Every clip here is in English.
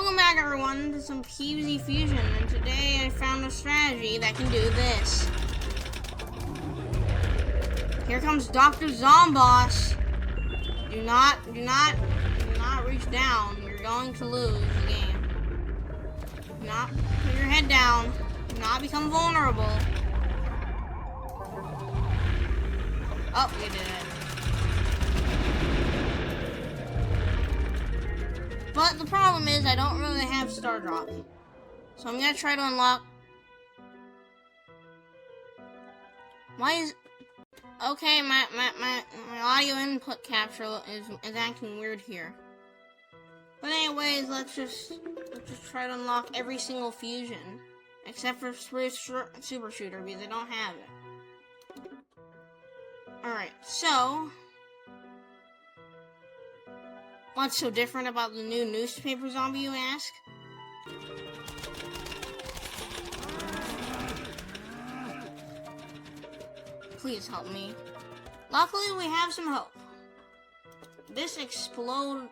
Welcome back, everyone, to some PvZ Fusion, and today I found a strategy that can do this. Here comes Dr. Zomboss. Do not reach down. You're going to lose the game. Do not put your head down. Do not become vulnerable. Oh, we did it. But the problem is I don't really have Star Drop. So I'm gonna try to unlock. Why is okay, my audio input capture is acting weird here. But anyways, let's just try to unlock every single fusion. Except for Super Shooter, because I don't have it. Alright, so what's so different about the new newspaper zombie, you ask? Please help me. Luckily, we have some hope. This explosion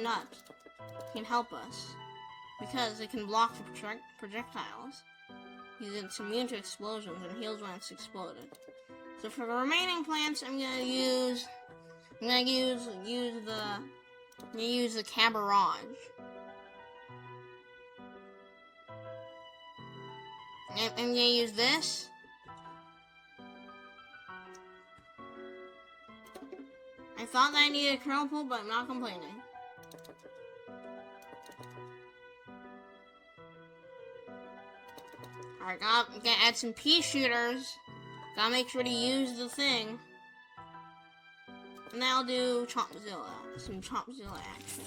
nut can help us because it can block the projectiles. It's immune to explosions and heals when it's exploded. So for the remaining plants, I'm gonna use the Cabarrage. I'm gonna use this. I thought that I needed a kernel pull, but I'm not complaining. Alright, gotta add some pea shooters. Gotta make sure to use the thing. And then I'll do some Chompzilla action.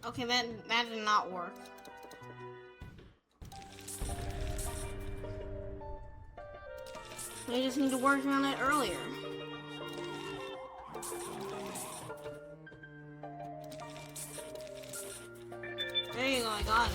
Okay, that did not work. We just need to work on it earlier. There you go, I got it.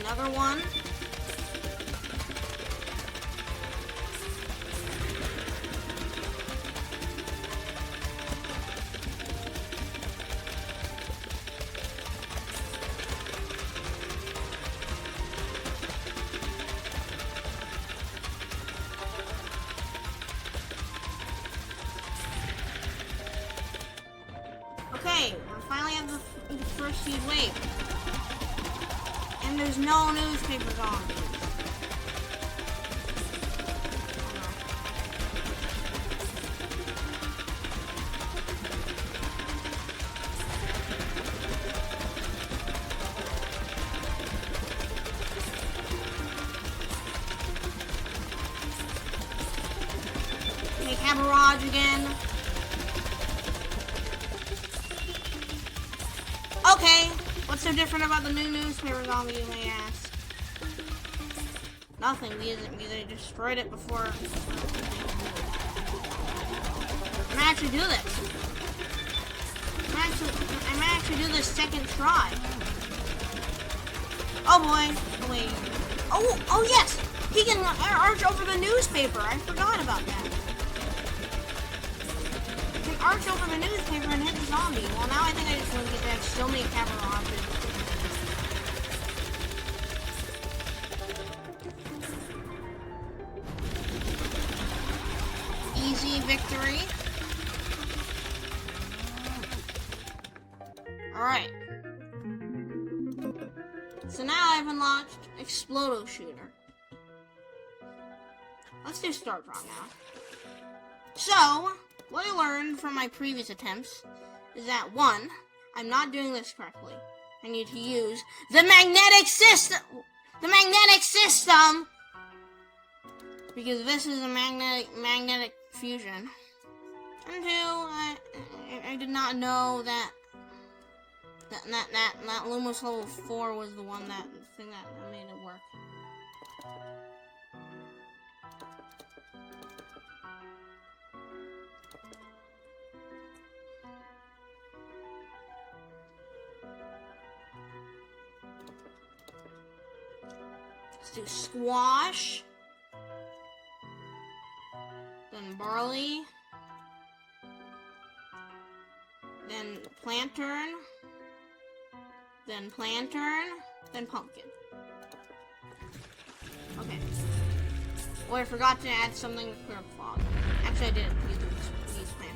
Another one. Okay, we finally have the first huge wave. And there's no newspaper zombies. Okay, Cabarrage again. Okay. What's so different about the new newspaper zombie, you may ask? Nothing, because I destroyed it before. I might actually do this. I might actually do this second try. Oh boy. Oh, wait. Oh yes! He can arch over the newspaper. I forgot about that. He can arch over the newspaper and hit the zombie. Well, now I think I just want to get that so many Cabarrages. Easy victory. Alright. So now I've unlocked Explodo Shooter. Let's do Star Draw now. So, what I learned from my previous attempts is that 1, I'm not doing this correctly. I need to use the magnetic system! The magnetic system! Because this is a magnetic fusion. And 2, I did not know that Lumos level 4 was the thing that made it work. Let's do Squash. Then Barley. Then Planturn. Then Planturn. Then Pumpkin. Okay. Oh, I forgot to add something with Clear Fog. Actually, I did use these Planturns.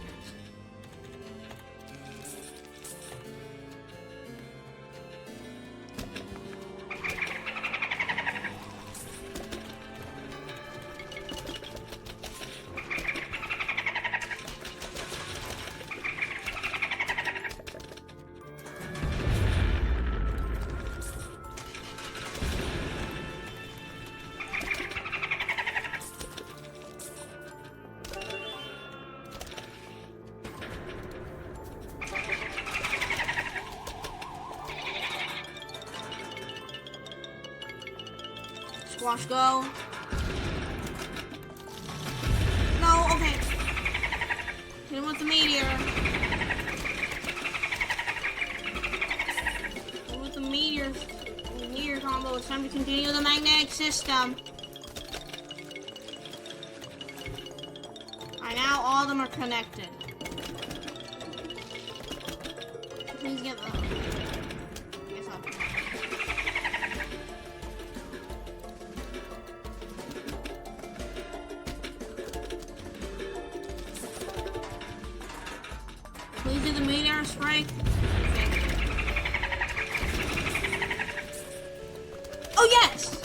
Squash, go. No, okay. Hit him with the meteor. Hit him with the meteor combo. It's time to continue the magnetic system. Alright, now all of them are connected. Please get them. Please do the meteor strike. Okay. Oh yes!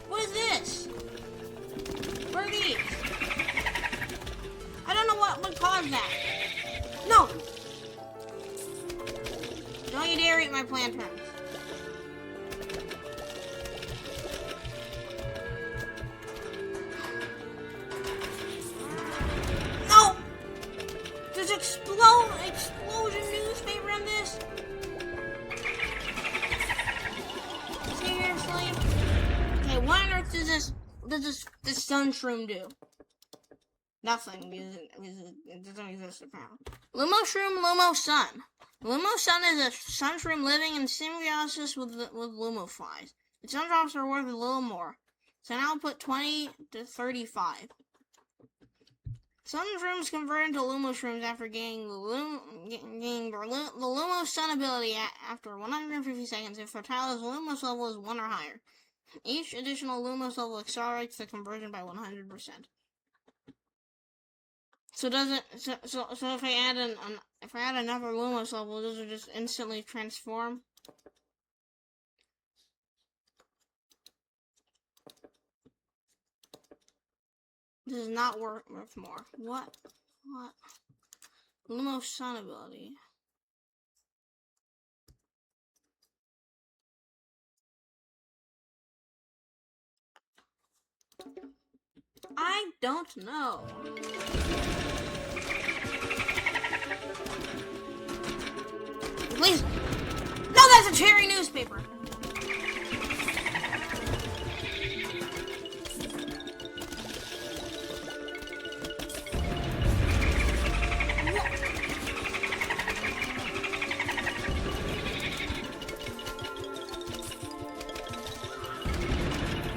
What is this? What are these? I don't know what caused that. No! Don't you dare eat my plantains. Explosion newspaper on this? Seriously? Okay, what on earth does this sun shroom do? Nothing, because it doesn't exist apparently. Lumo Shroom, Lumo Sun. Lumo Sun is a sun shroom living in symbiosis with Lumo flies. Its sun drops are worth a little more. So now I'll put 20 to 35. Sun shrooms convert into Lumo shrooms after gaining the Lumo Sun ability after 150 seconds if their tile's Lumos level is 1 or higher. Each additional Lumos level accelerates the conversion by 100%. So if I add another Lumos level, does it just instantly transform? This is not worth more. What? Lumo Sun ability. I don't know. Please. No, that's a cherry newspaper.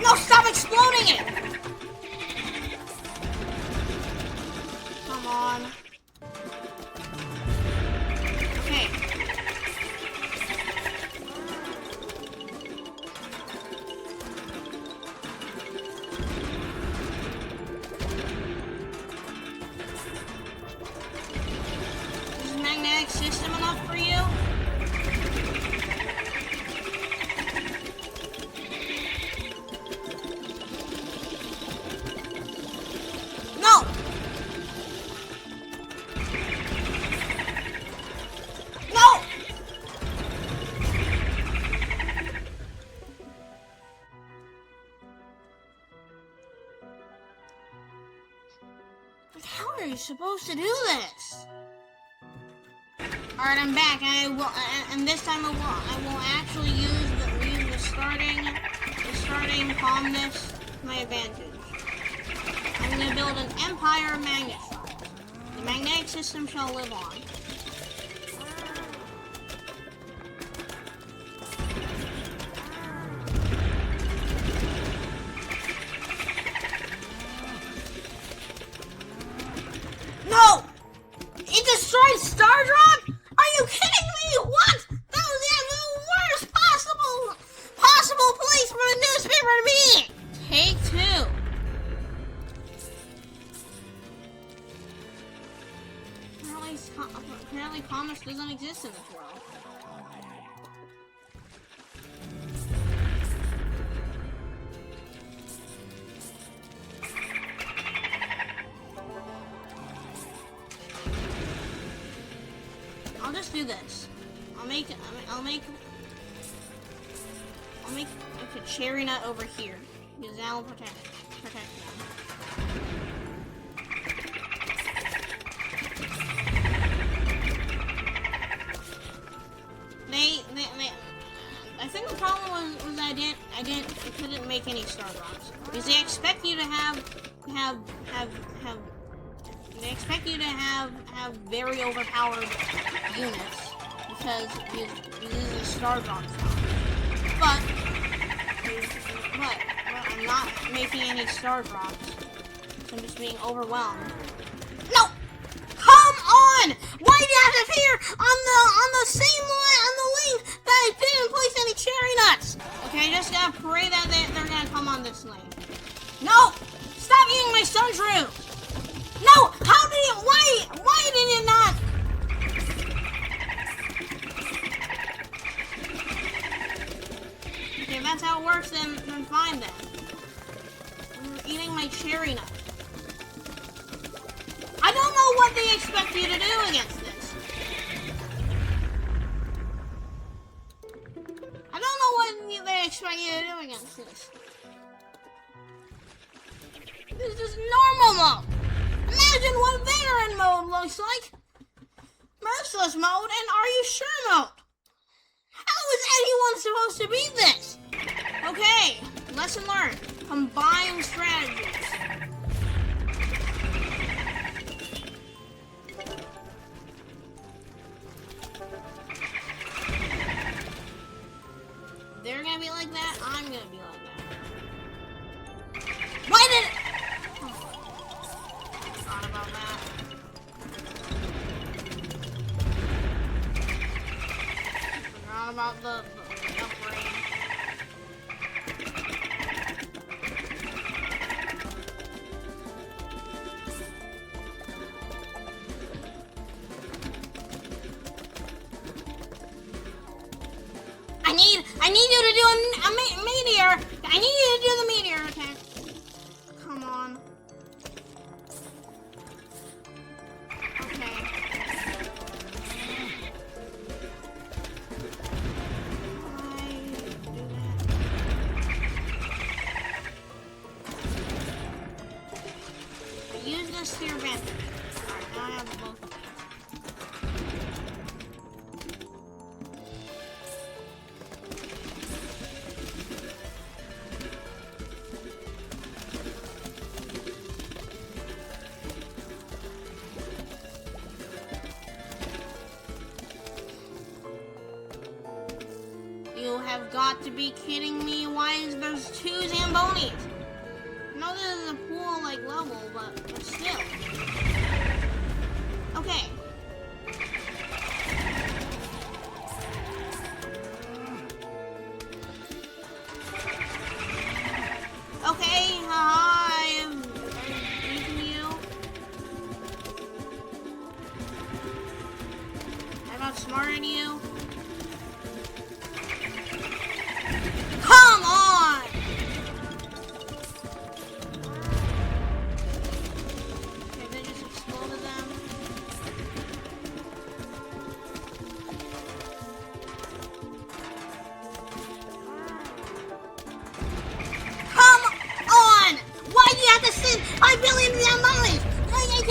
No, stop exploding it! Come on. Okay. Is magnetic system enough for you? No! No! How are you supposed to do this? Alright, I'm back, and this time I will actually use the starting calmness to my advantage. I'm gonna build an empire of magnet shards. The magnetic system shall live on. No! It destroyed Stardrop? Are you kidding me? What? That was the worst possible place for a newspaper to be! Take two. Apparently commerce doesn't exist in this world. I'll just do this. I'll make like a cherry nut over here, because that will protect them. I think the problem was I couldn't make any star drops because they expect you to have very overpowered units because this is a star drop spot. But I'm not making any star drops. So I'm just being overwhelmed. No! Come on! Why did it have to appear on the same line on the lane that I didn't place any cherry nuts? Okay, I just gotta pray that they're gonna come on this lane. No! Stop eating my sun shrew! No! How did it? Why did it not? Okay, if that's how it works, then fine then. I'm eating my cherry nut. I don't know what they expect you to do against this. I don't know what they expect you to do against this. This is normal mode. Imagine what veteran mode looks like. Merciless mode and are you sure mode. How is anyone supposed to beat this? Okay, lesson learned. Combine strategies. They're gonna be like that, I'm gonna be like that. Why did it? Oh, forgot about that. Forgot about the upgrade. I need you to do a meteor. I need you to do the meteor attack. Come on. Okay. I use this to your advantage. Alright, now I have both. You have got to be kidding me. Why is there's two Zambonis? I know this is a pool like level, but still. Okay. Okay, I'm beating you. I'm outsmarting you. Come on! Okay, they just exploded them. Come on! Why do you have to send 5 billion damn mines? You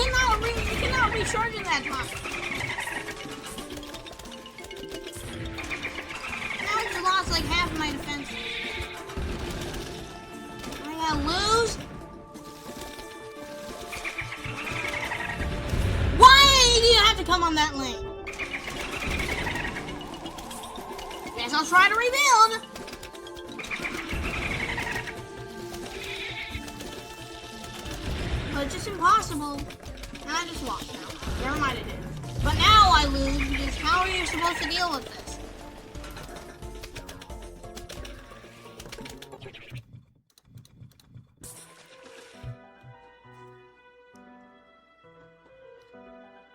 cannot recharge in that time. Now I just lost like half of my defense. I gotta lose? Why do you have to come on that lane? Guess I'll try to rebuild. But it's just impossible. And I just lost now. Never mind, it is. But now I lose because how are you supposed to deal with this?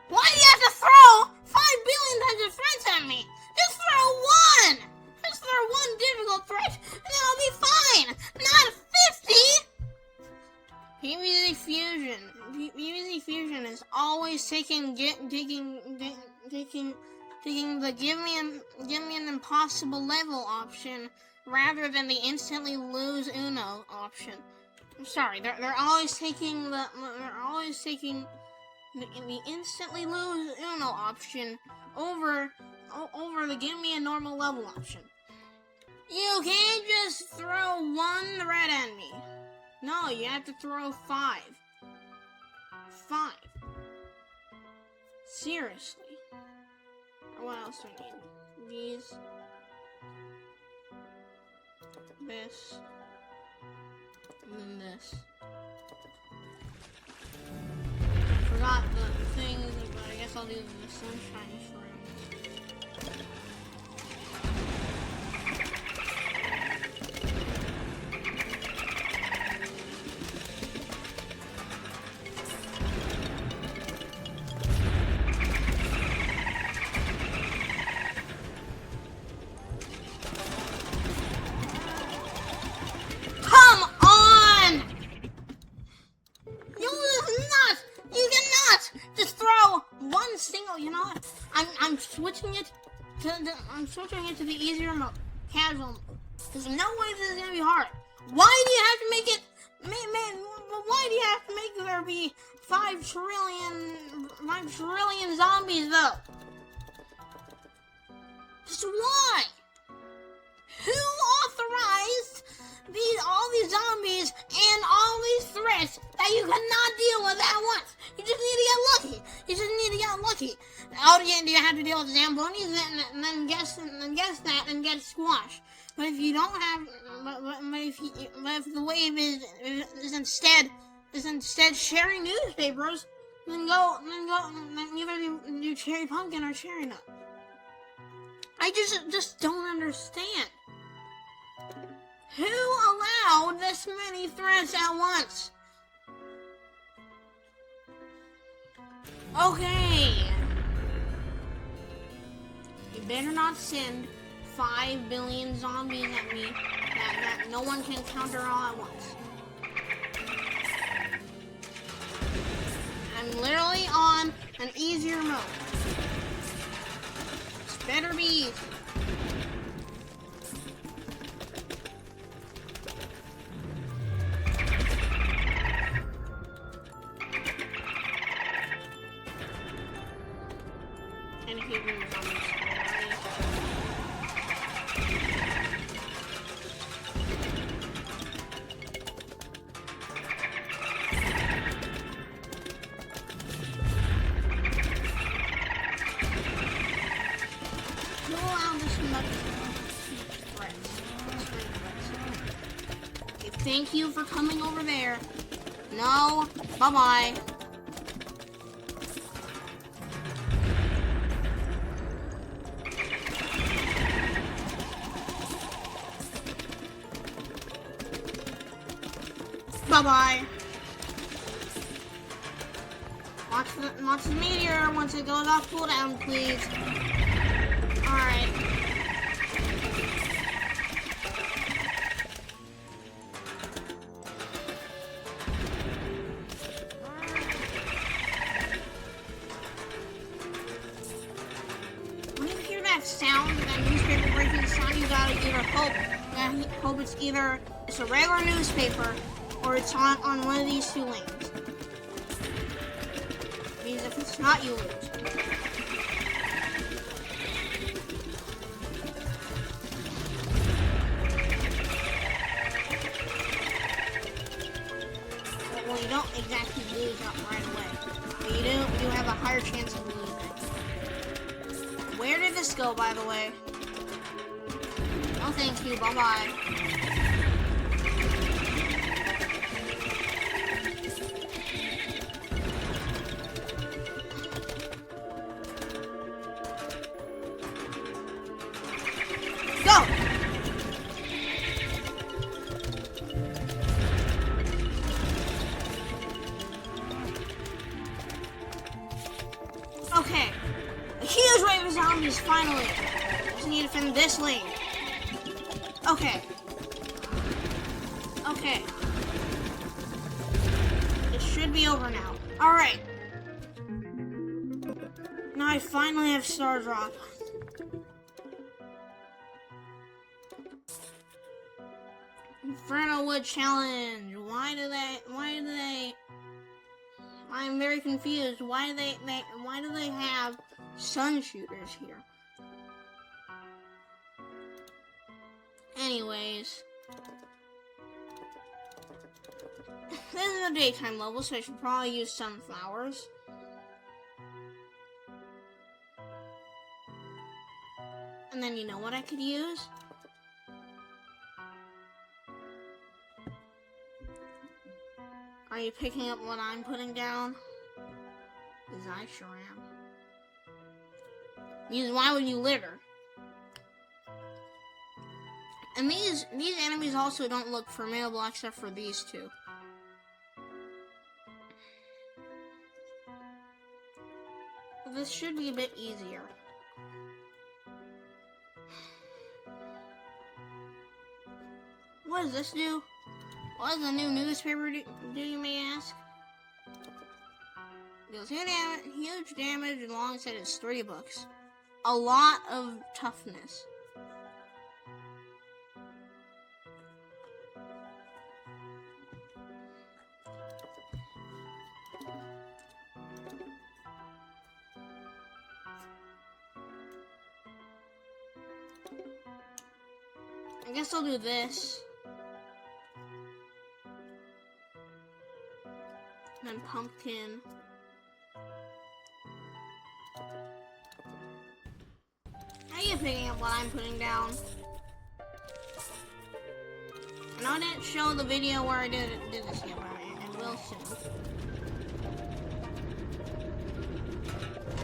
Why do you have to throw 5 billion times of threats at me? Just throw one! Just throw one difficult threat and then I'll be fine! Not 50! PvZ Fusion. PvZ Fusion is always taking the give me an impossible level option rather than the instantly lose Uno option. I'm sorry, they're always taking the instantly lose Uno option over the give me a normal level option. You can't just throw one threat at me. No, you have to throw 5. 5. Seriously. What else do I need? These. This. And then this. I forgot the things, but I guess I'll do the sunshine shrooms. I'm switching it to the easier mode, casual mode. There's no way this is gonna be hard. Why do you have to make it? Why do you have to make there be 5 trillion zombies though? Just why? Who authorized all these zombies and all these threats that you cannot deal with at once? You just need to get lucky. You just need to get lucky. Oh, yeah, do you have to deal with Zambonis and then guess that and get squashed? But if you don't have, but if the wave is instead sharing newspapers, then either do cherry pumpkin or cherry nut. I just don't understand. Who allowed this many threats at once? Okay. You better not send 5 billion zombies at me that no one can counter all at once. I'm literally on an easier mode. This better be easy. Thank you for coming over there. No, bye-bye. Bye-bye. Watch the meteor once it goes off cooldown, please. Alright. that sound, that newspaper breaking sound, you gotta either hope it's a regular newspaper or it's on one of these two lanes. Because if it's not, you lose. Well, you don't exactly lose right away, but you have a higher chance of losing. Where did this go, by the way? No, thank you. Bye-bye. Go! Okay. A huge wave of zombies, finally. Just need to defend this lane. Okay. Okay. It should be over now. Alright. Now I finally have Star Drop. Inferno Wood Challenge. Why do they I'm very confused. Why do they have sun shooters here? Anyways, this is a daytime level, so I should probably use sunflowers. And then you know what I could use? Are you picking up what I'm putting down? Because I sure am. Because why would you litter? And these enemies also don't look formidable except for these two. This should be a bit easier. What does this do? What does the new newspaper do, you may ask? Deals huge damage alongside its 3 books. A lot of toughness. I guess I'll do this. And then pumpkin. Are you picking up what I'm putting down? I know I didn't show the video where I did this yet, but I will soon.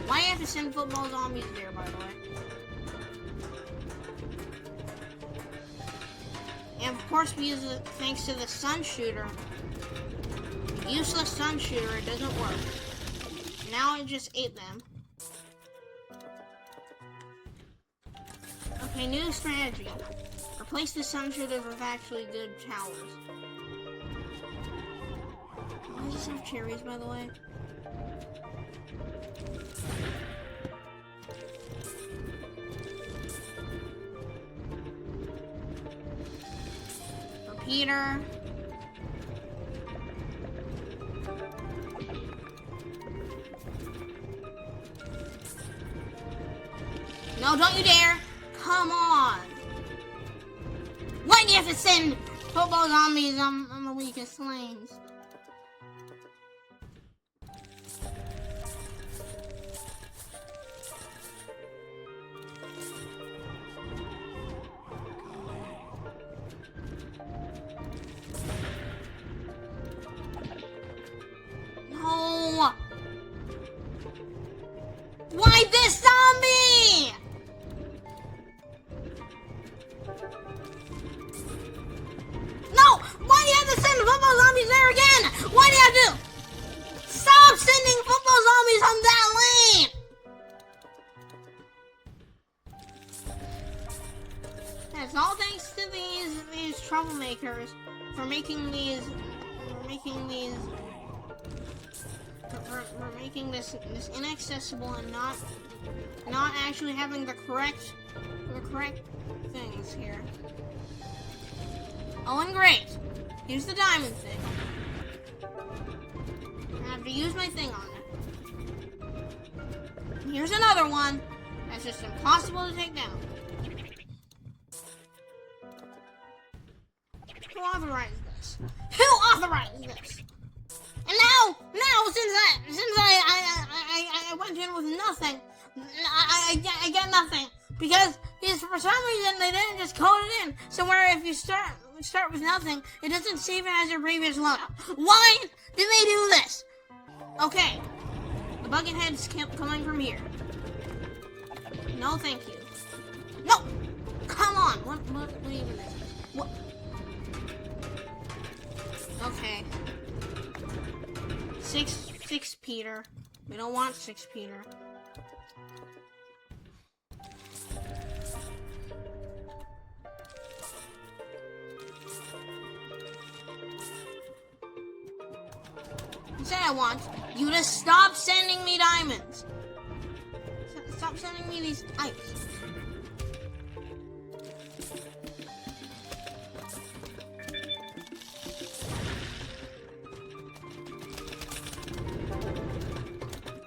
Why do you have to send football zombies there, by the way? And of course, thanks to the sun shooter, useless sun shooter, it doesn't work. Now I just ate them. Okay, new strategy. Replace the sun shooters with actually good towers. Does this have cherries, by the way? Repeater. No, don't you dare! Come on! Why do you have to send football zombies on the weakest lanes? No! Why this zombie? No! Why do you have to send football zombies there again? Why do you have to? Stop sending football zombies on that lane! That's all thanks to these troublemakers for making this inaccessible and not not actually having the correct things here. Oh, and great. Here's the diamond thing. I have to use my thing on it. Here's another one that's just impossible to take down. Who authorized this? Who authorized this? And now, since I went in with nothing, I get nothing because for some reason they didn't just code it in. So where if you start with nothing, it doesn't save it as your previous loadout. Why did they do this? Okay, the bucket head's coming from here. No, thank you. No, come on. What even is this? What? Okay. Six Peter. We don't want 6 Peter. Instead, I want you to stop sending me diamonds. Stop sending me these ice.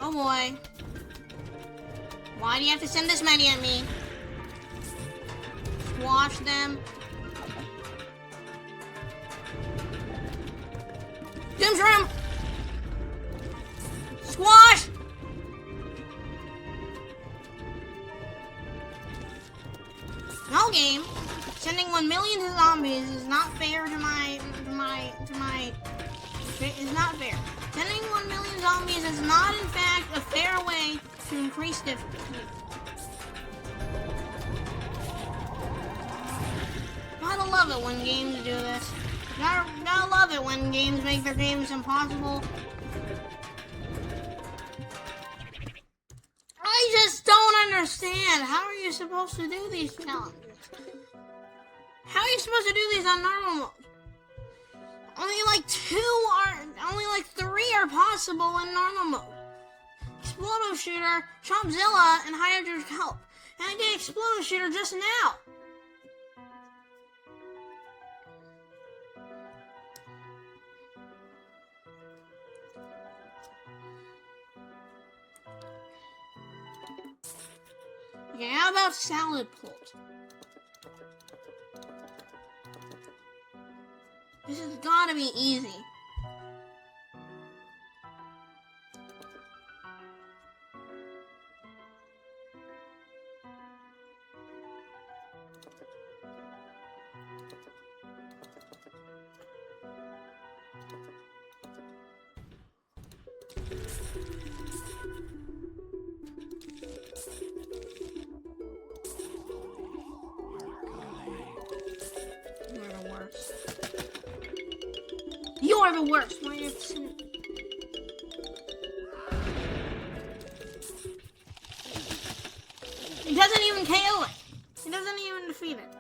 Oh boy. Why do you have to send this many at me? Squash them. Doomshroom! Squash! No game. Sending 1 million to zombies is not fair to my is not fair. Sending 1 million zombies is not in fact a fair way to increase difficulty. Gotta love it when games do this. Gotta love it when games make their games impossible. I just don't understand. How are you supposed to do these challenges? How are you supposed to do these on normal mode? Only like 3 are possible in normal mode. Explodo Shooter, Chopzilla, and Hydro's Help. And I did Explodo Shooter just now. Okay, how about Salad Pult? This has gotta be easy. You're the worst. Why are you It doesn't even KO it. It doesn't even defeat it.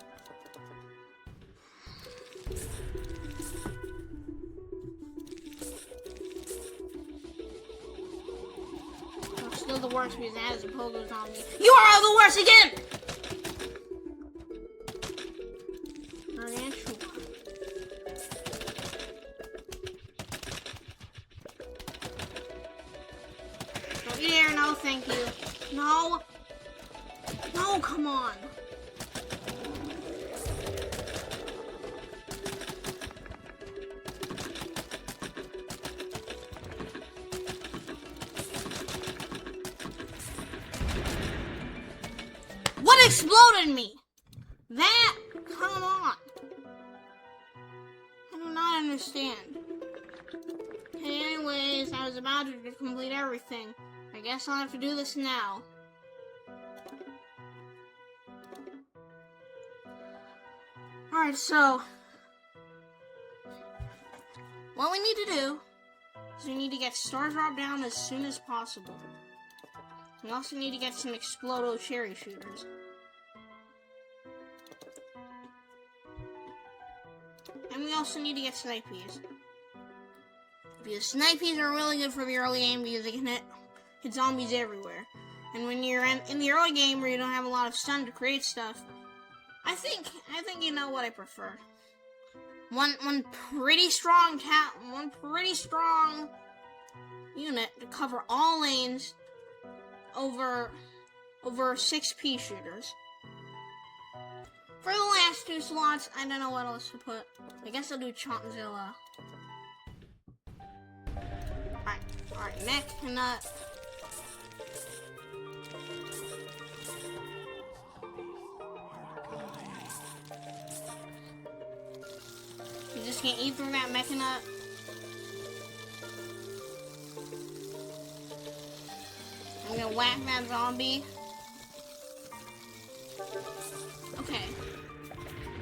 I'm still the worst because it has a pogo zombie. You are the worst again! Gargantuar. Here, no thank you. No. No, come on. What exploded me? That? Come on. I do not understand. Anyways, I was about to complete everything. I guess I'll have to do this now. Alright, so what we need to do is we need to get Star Drop down as soon as possible. We also need to get some Explodo Cherry Shooters. And we also need to get Snipies. Because Snipies are really good for the early game because they can hit zombies everywhere. And when you're in the early game where you don't have a lot of stun to create stuff, I think you know what I prefer. One pretty strong unit to cover all lanes over 6P shooters. For the last 2 slots, I don't know what else to put. I guess I'll do Chompzilla. Alright, Mech Nut. You just can't eat through that Mecha Nut. I'm gonna whack that zombie. Okay.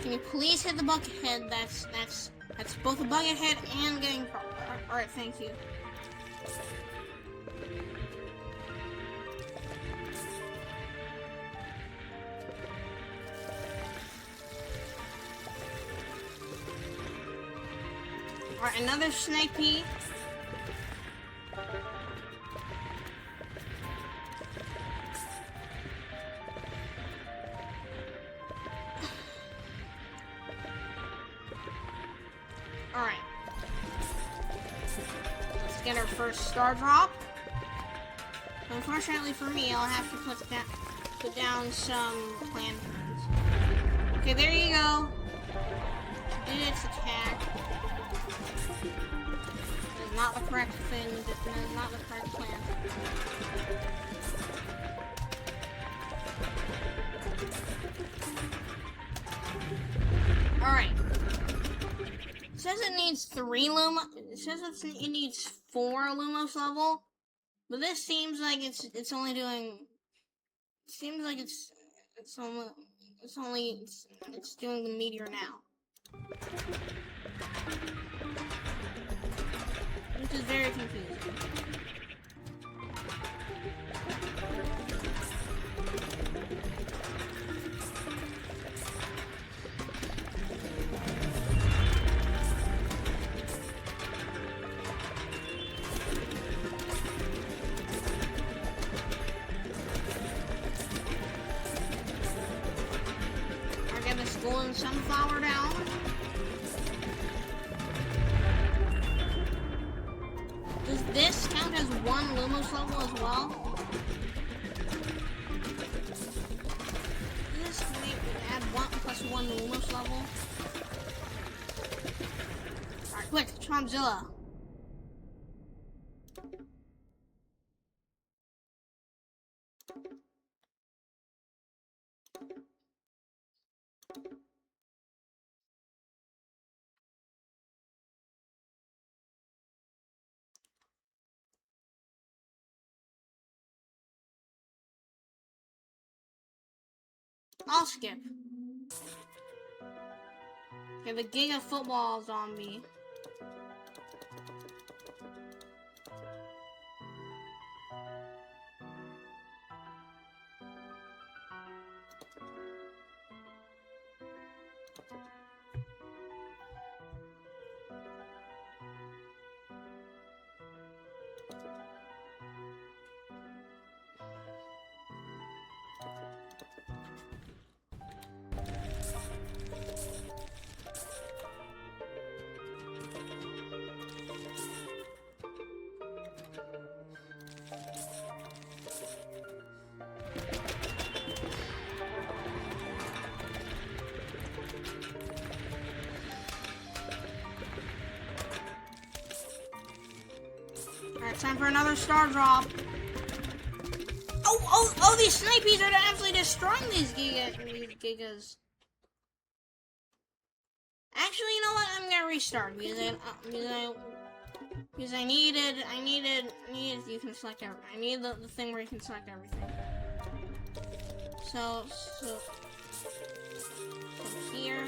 Can you please hit the bucket head? That's both a bucket head and getting. Alright, thank you. Alright, another Snipey. Alright. Let's get our first star drop. Unfortunately for me, I'll have to put down some plantains. Okay, there you go. Did its attack. That is not the correct thing. That is not the correct plan. Alright. It says it needs 3 Lumos. It says it needs 4 Lumos level. But this seems like it's only doing. It seems like it's doing the meteor now. Which is very confusing. I get this golden sunflower down. Does this count as 1 Lumos level as well? Does this add 1 plus 1 Lumos level? Alright, quick, Chompzilla. I'll skip. Okay, the Giga Football Zombie. Alright, time for another star drop. Oh, these Snipies are absolutely destroying these gigas. Actually, you know what? I'm gonna restart because I needed, you can select everything. I need the thing where you can select everything. So here.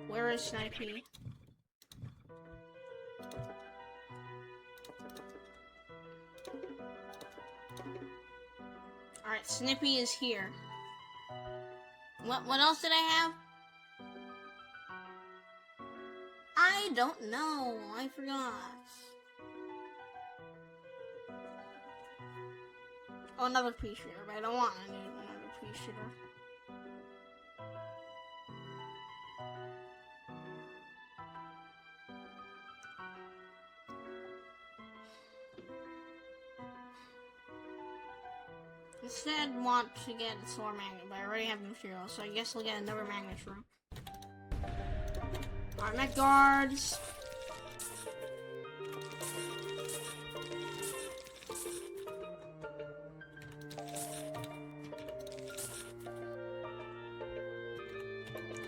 Where is Snipey? Alright, Snippy is here. What else did I have? I don't know. I forgot. Oh, another pea shooter, but I don't want another pea shooter. Instead, want to get a solar magnet, but I already have the material, so I guess I'll get another magnet room. Alright, met guards.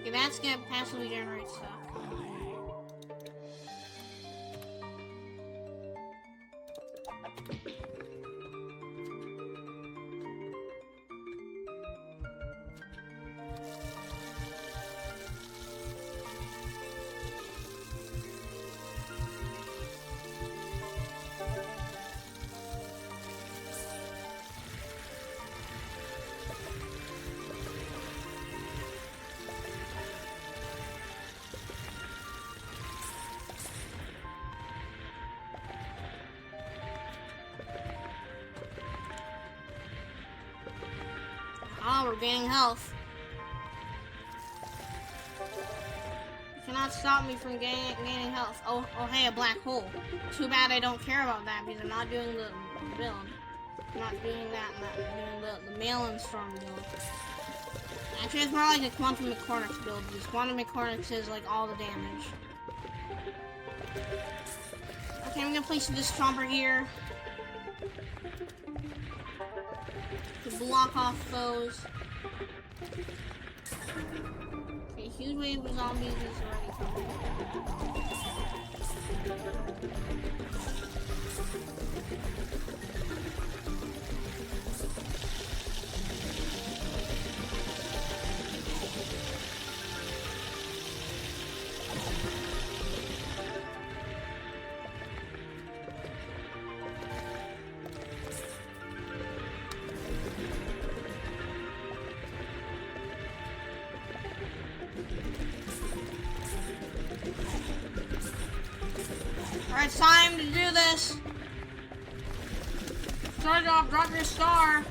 Okay, that's gonna passively generate stuff. Oh, we're gaining health. You cannot stop me from gaining health. Oh, hey, a black hole. Too bad I don't care about that because I'm not doing the build. I'm not doing that. I'm not doing the mail-in storm build. Actually, it's more like a quantum mechanics build because quantum mechanics is like all the damage. Okay, I'm gonna place this chomper here to block off foes. Okay, huge wave of zombies is already coming. Alright, it's time to do this. Star drop your star.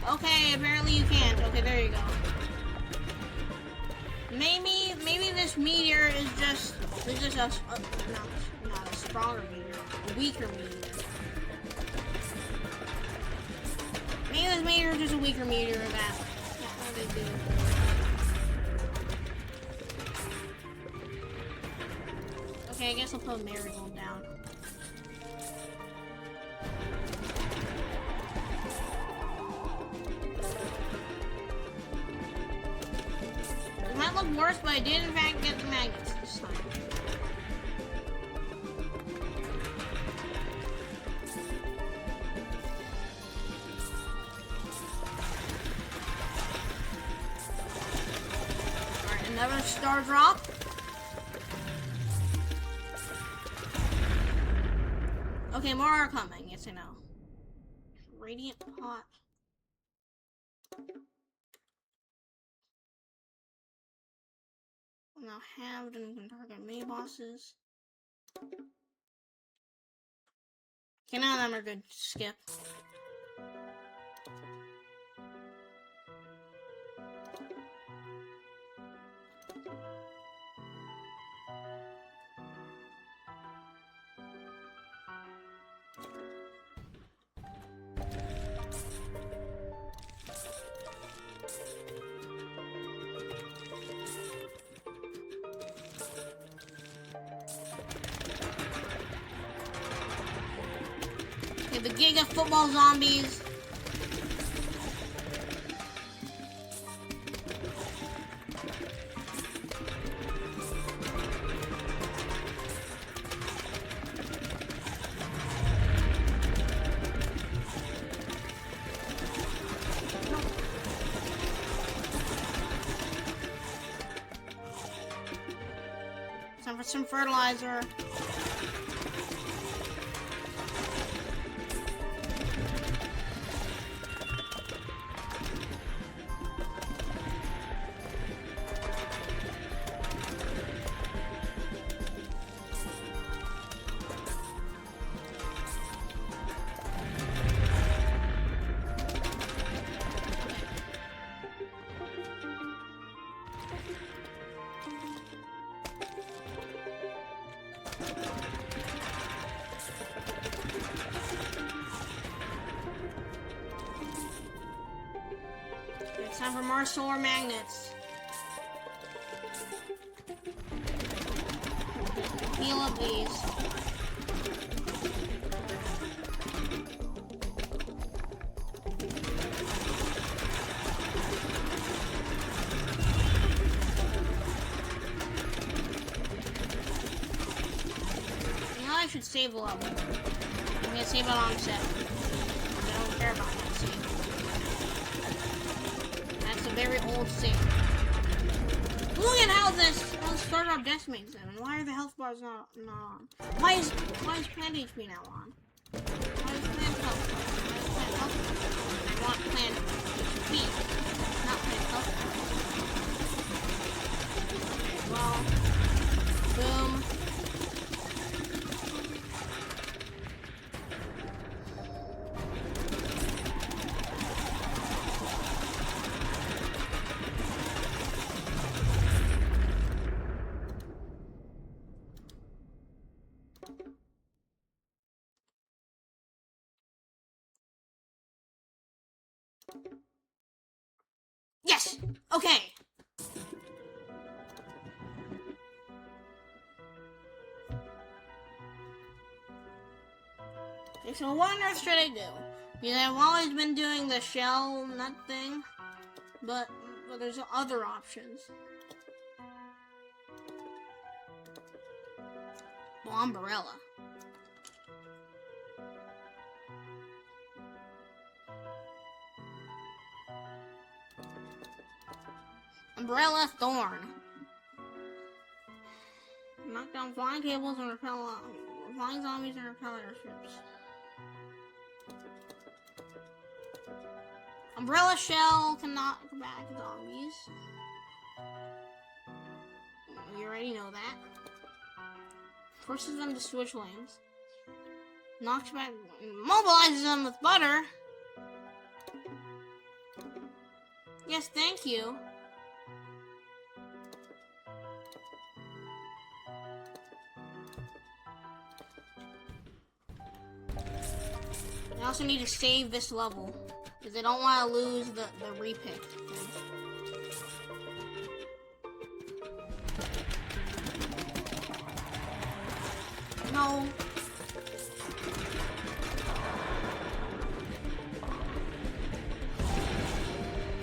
Okay, apparently you can't. Okay, there you go. Maybe this meteor is just not a stronger meteor, a weaker meteor. Maybe this meteor is just a weaker meteor that they do. Okay, I guess I'll put Marigold down. It might look worse, but I did in fact get the magnets this time. Alright, another star drop. Okay, more are coming. Yes, I know. Radiant pot. We'll now halved and we can target mini bosses. Okay, none of them are good. Skip. The Giga Football Zombies. Time for some fertilizer. It's time for more solar magnets. Heal up these. I should save the level. I'm gonna save it on set. I don't care about that save. That's a very old save. Look at how this starter up decimates them, and why are the health bars not on? Why is plant HP now on? Why is plant health? Why is plant health? I want plant HP, not plant health. Well, boom. Yes! Okay! Okay, so what on earth should I do? Because I've always been doing the shell nut thing, but there's other options. Well, umbrella. Umbrella Thorn. Knock down flying cables and repel flying zombies and repel airships. Umbrella Shell can knock back zombies. You already know that. Forces them to switch lanes. Knocks back, mobilizes them with butter. Yes, thank you. I also need to save this level, because I don't want to lose the repick. No.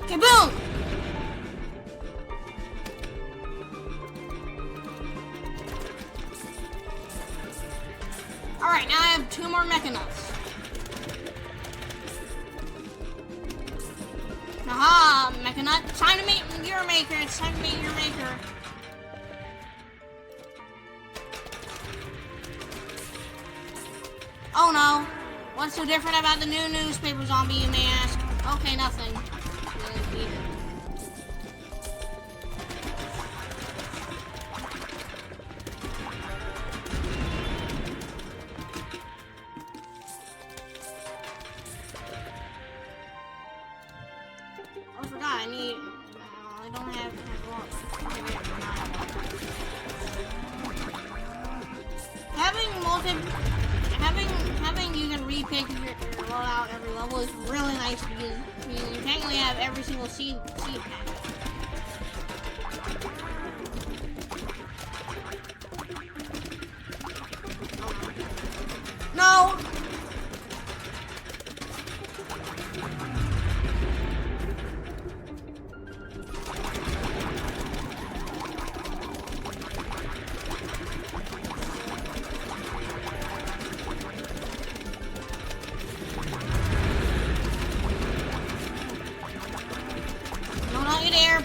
Okay, boom! Alright, now I have 2 more Mechanuts. Aha, Mechanut. It's time to meet your maker. It's time to meet your maker. Oh no. What's so different about the new newspaper zombie, you may ask? Okay, nothing. I forgot, I don't have having you can repick your loadout every level is really nice because you technically have every single seed pack. No!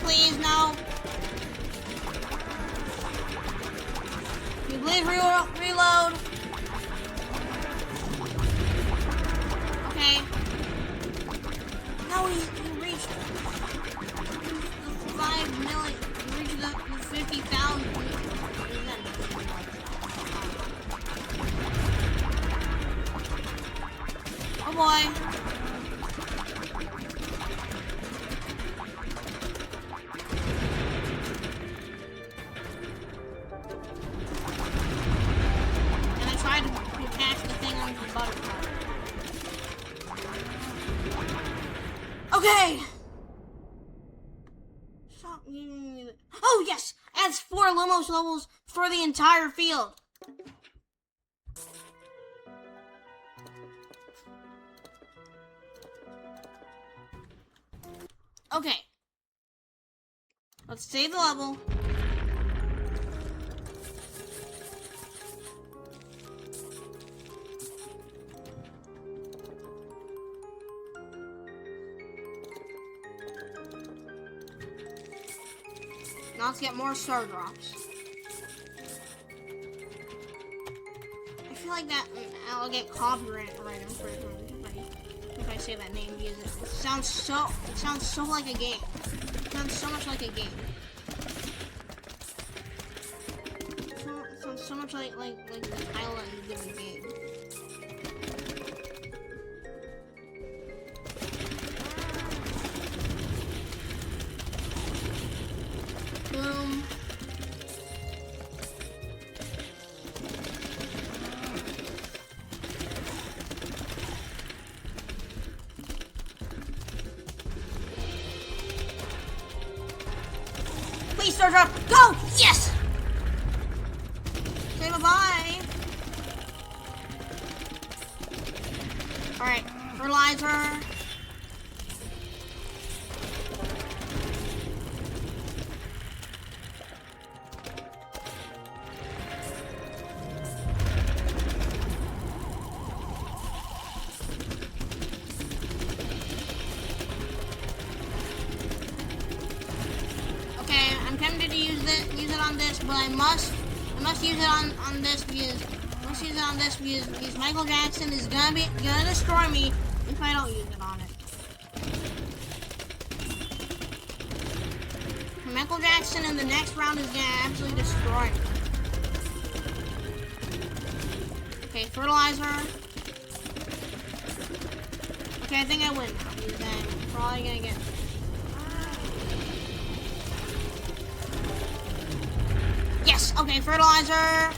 Please, no. You please reload. Okay. No, he reached the 5 million. He reached the 50,000. Oh boy. Okay. Oh, yes! Adds 4 Lumos levels for the entire field. Okay. Let's save the level. Now let's get more star drops. I feel like that I'll get copyright infringement if I say that name because it sounds so like a game. It sounds so much like a game. It sounds so much like the title that you give a game. Boom. Please, star drop. Go! Yes! Say bye-bye. Alright, fertilizer. I'm tempted to use it on this, but I must use it on this because Michael Jackson is gonna destroy me if I don't use it on it. Michael Jackson in the next round is gonna absolutely destroy me. Okay, fertilizer. Okay, I think I win now because I'm probably gonna get. Yes, okay, fertilizer.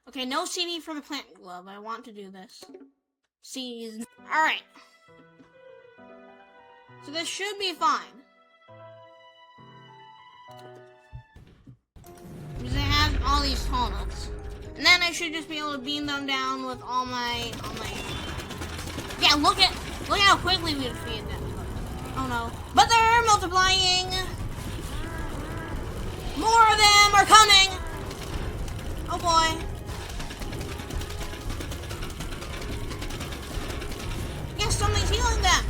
Okay, no CD for the plant glove. I want to do this. Seeds. Alright. So this should be fine. Because it has all these tall nuts. And then I should just be able to beam them down with all my... Yeah, look how quickly we defeated them. Oh no. But they're multiplying! More of them are coming! Oh boy. Yes, something's healing them!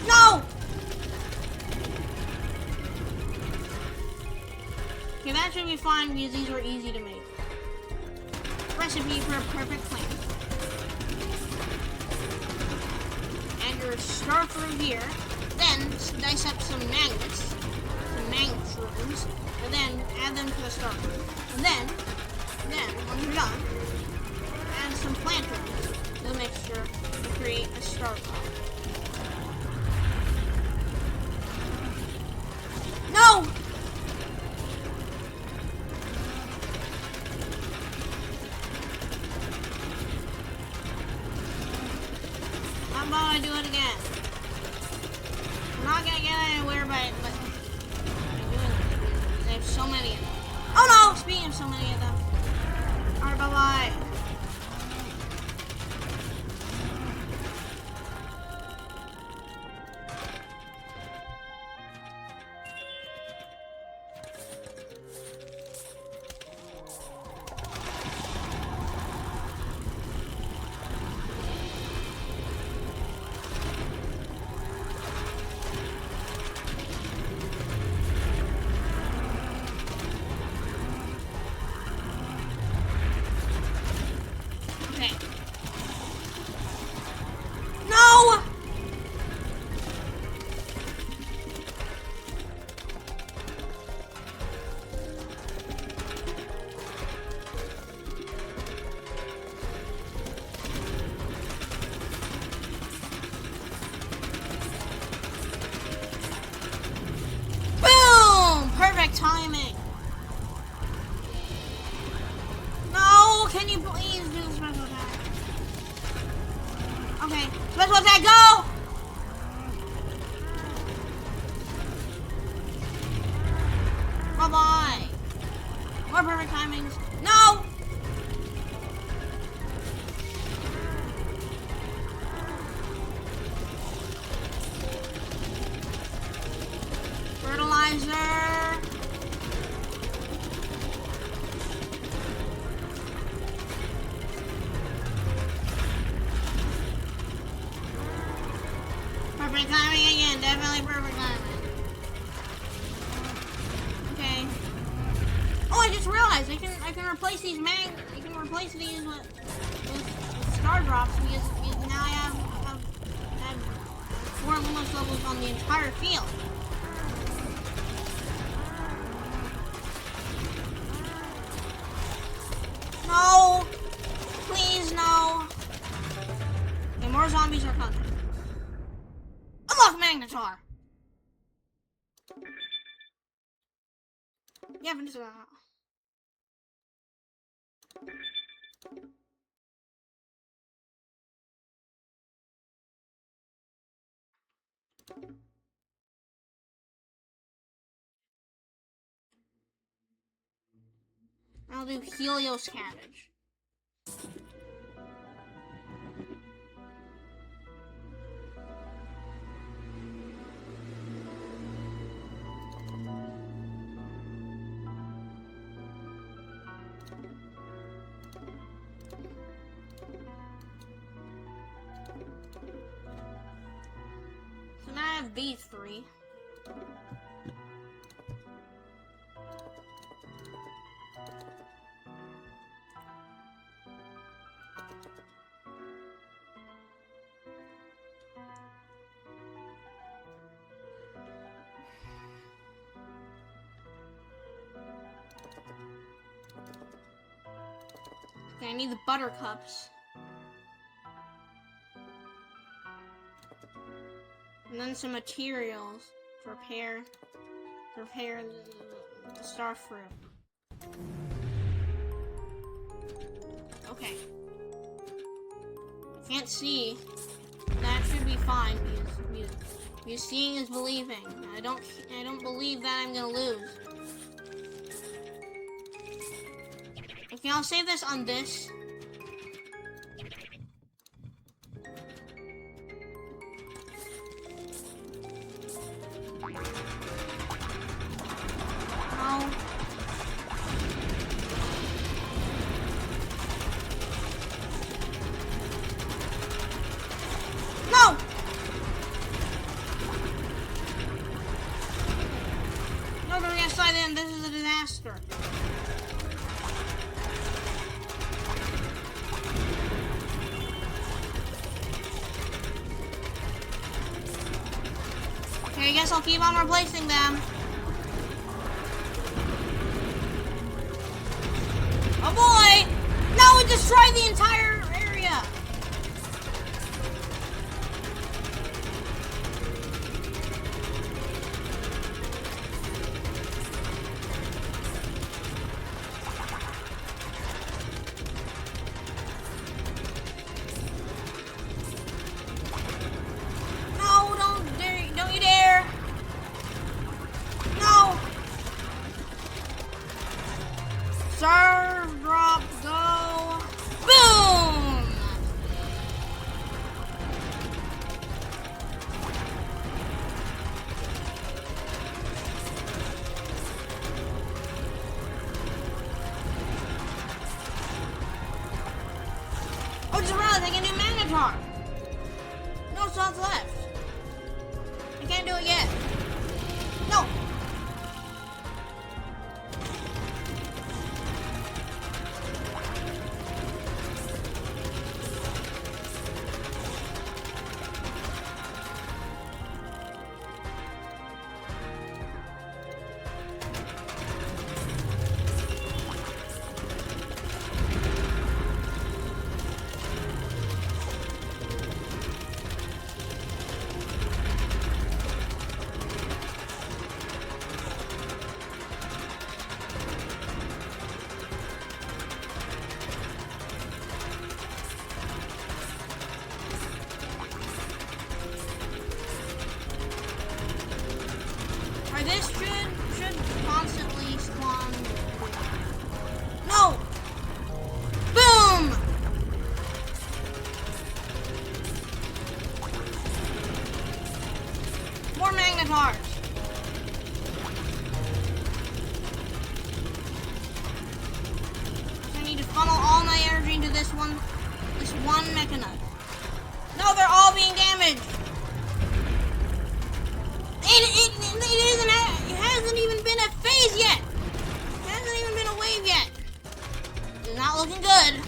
No! Okay, that should be fine because these are easy to make. Recipe for a perfect plant. And your start through here. Then dice up some magnets, shrooms, and then add them to the start room. And then when you're done, add some plantains to the mixture to create a star cloud. No! How about I do it again? I'm not gonna get anywhere by doing it. They have so many of them. Oh no! Speaking of so many of them. Alright, bye-bye. Critical attack, go! Bye-bye. More perfect timings. No! Fertilizer. Perfect timing again, definitely perfect timing. Okay. Oh, I just realized I can replace these replace these with star drops because now I have 4 bonus levels on the entire field. No! Please, no! Okay, more zombies are coming. Unlock Magnetar! Yeah, but it's I'll do Helios Cabbage. So now I have these 3. Okay, I need the buttercups. And then some materials to repair the star fruit. Okay. Can't see. That should be fine because seeing is believing. I don't believe that I'm gonna lose. Okay, I'll save this on this. No. No! No, we're gonna slide in. This is a disaster. Okay, I guess I'll keep on replacing them. Oh boy! No, it destroyed the entire area! No, don't you dare! No! Serve, drop, go! Boom! Oh, just realized I can do Magnetar! No slots left. I can't do it yet. No! this one Mechanut. No, they're all being damaged. It hasn't even been a phase yet. It hasn't even been a wave yet. It's not looking good.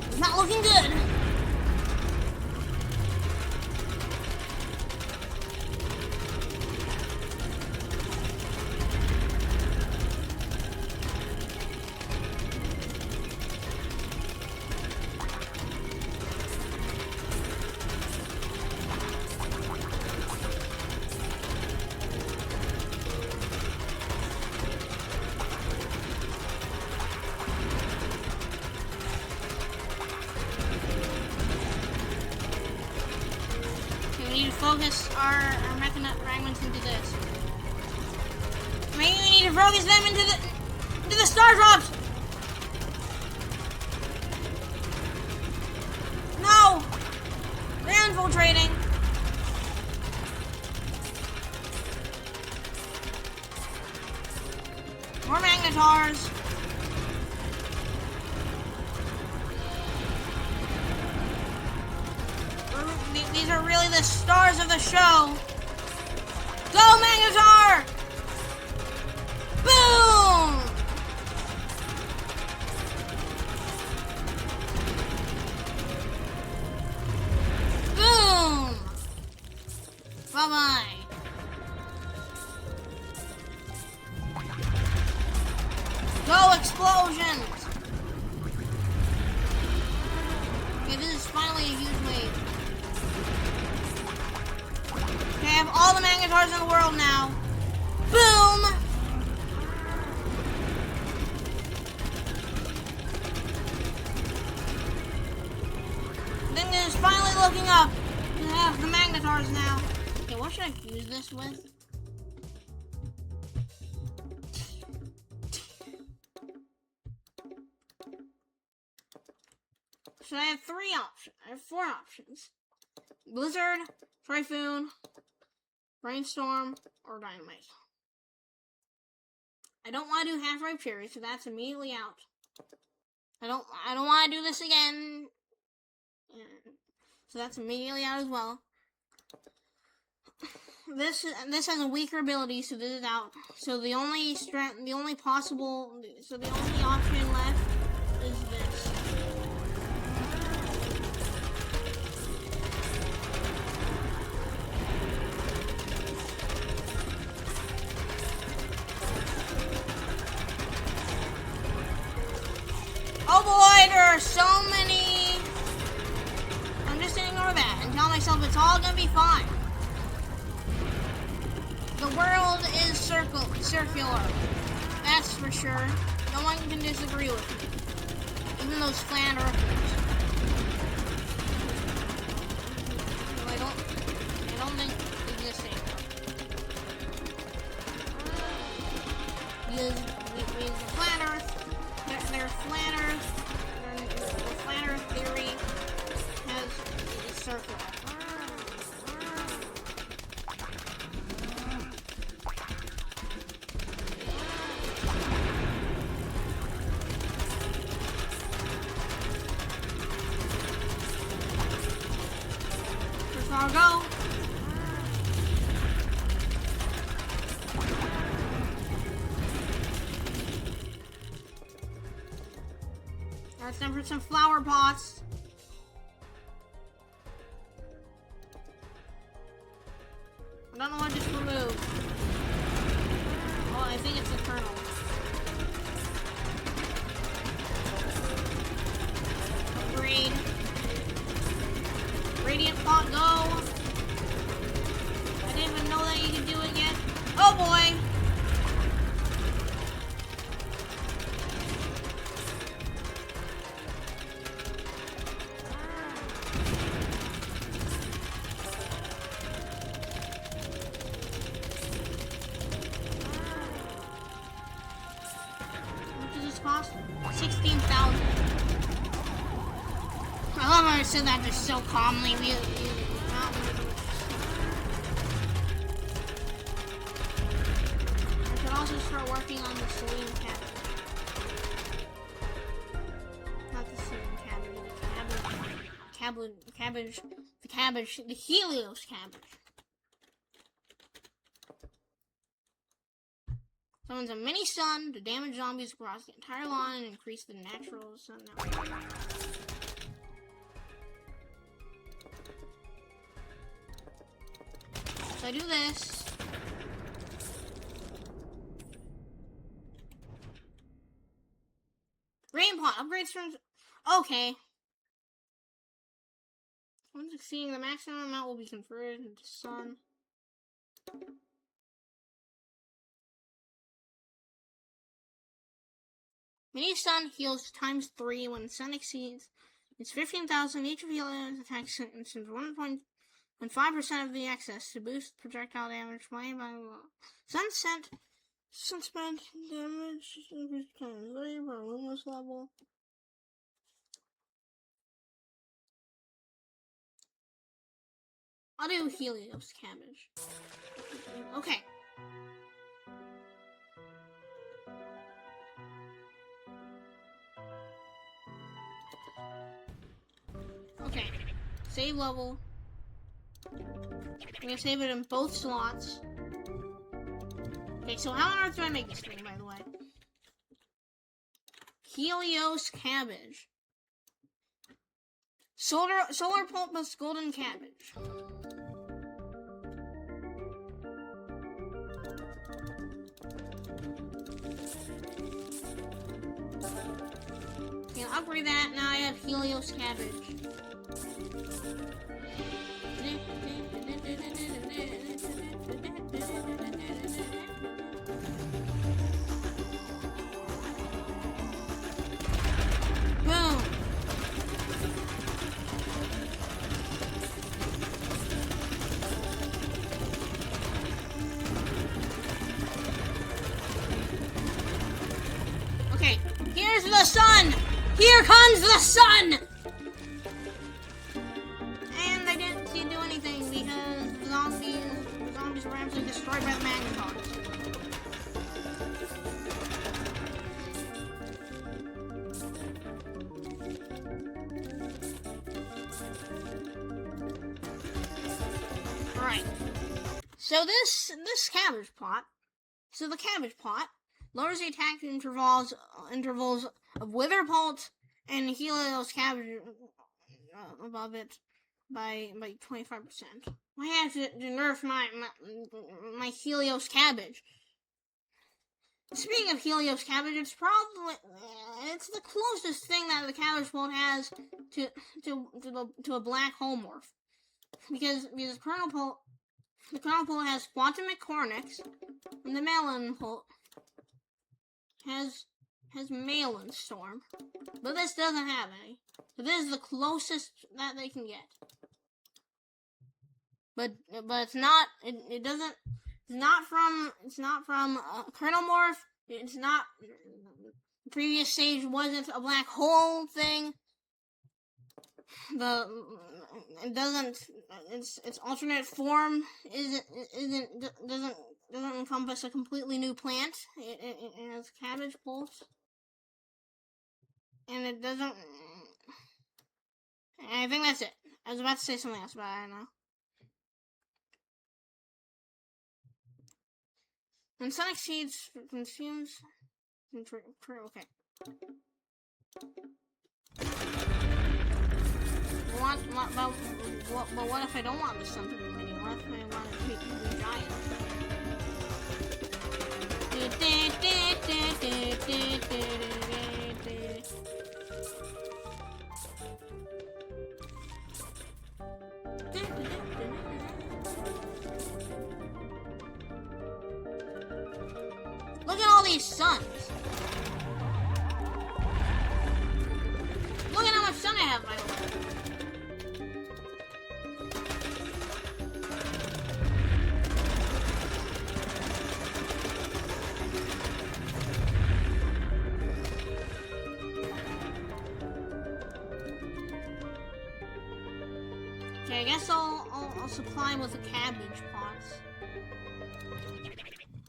It's not looking good. We need to focus our Mechanut fragments into this. Maybe we need to focus them into the star drops. No, they're infiltrating. More Magnetars. These are really the stars of the show. Go, Magnetar! Boom! Boom! Bye-bye. Go, explosions! Okay, this is finally a huge wave. Okay, I have all the Magnetars in the world now. Boom! Then it's finally looking up. I have the Magnetars now. Okay, what should I fuse this with? So I have four options. Blizzard, Typhoon, Brainstorm, or Dynamite. I don't want to do half-ripe cherry, so that's immediately out. I don't want to do this again. So that's immediately out as well. This has a weaker ability, so this is out. So the only option left is this. Oh boy, there are so many. I'm just gonna ignore that and tell myself it's all gonna be fine. The world is circular. That's for sure. No one can disagree with me. Even those flat earthers. I don't think they exist anymore. Because the flat earth. Their flat earth theory is circular. First I'll go. It's time for some flower pots. I don't know what I just removed. Oh, I think it's the kernel. Upgrade. Radiant pot, go. I didn't even know that you could do it yet. Oh boy. Cost 16,000. I love how I said that just so calmly. also start working on the selenium cabbage. Not the selenium cabbage, the Helios cabbage. Summons a mini stun to damage zombies across the entire line and increase the natural stun number. So I do this. Rain pot upgrades turns. Okay. Once exceeding the maximum amount will be converted into sun. Mini stun heals times 3 when sun exceeds. It's 15,000. Each of Helios attacks consumes 1.5% of the excess to boost projectile damage. Sunset. Suspend damage increase times 3 per Lumos level. I'll do Helios cabbage. Okay. Okay. Save level. I'm gonna save it in both slots. Okay, so how on earth do I make this thing, by the way? Helios cabbage. Solar pulpus golden cabbage. Okay, I'll upgrade that. Now I have Helios cabbage. Boom. Okay, here's the sun! Here comes the sun! And I didn't see it do anything because the zombies were absolutely destroyed by the magnetars. Alright. So this cabbage pot. So the cabbage pot lowers the attack intervals of Wither Pult and Helios cabbage above it by 25%. I have to nerf my Helios cabbage. Speaking of Helios cabbage, it's the closest thing that the cabbage pult has to a black hole morph. Because the kernel pult has Quantum Cornix, and the melon pult has Malin Storm, but this doesn't have any. So this is the closest that they can get. But it's not. It doesn't. It's not from Kernel Morph. It's not. The previous stage wasn't a black hole thing. It doesn't. Its alternate form doesn't encompass a completely new plant. It has cabbage pulse. And it doesn't. I think that's it. I was about to say something else, but I don't know. When sun exceeds, consumes. Okay. But what if I don't want the sun to be mini? What if I want it to be giant? Look at all these suns. Look at how much sun I have, by the way. Okay, I guess I'll supply him with the cabbage pots.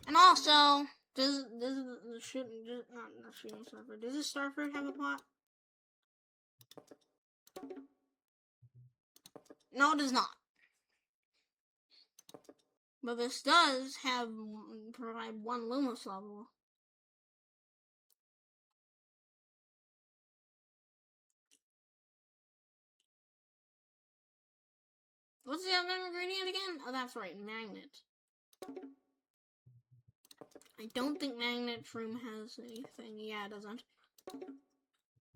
And also, Does the shooting star fruit? Does this star fruit have a pot? No, it does not. But this does provide one Lumos level. What's the other ingredient again? Oh, that's right, magnet. I don't think magnet shroom has anything. Yeah, it doesn't.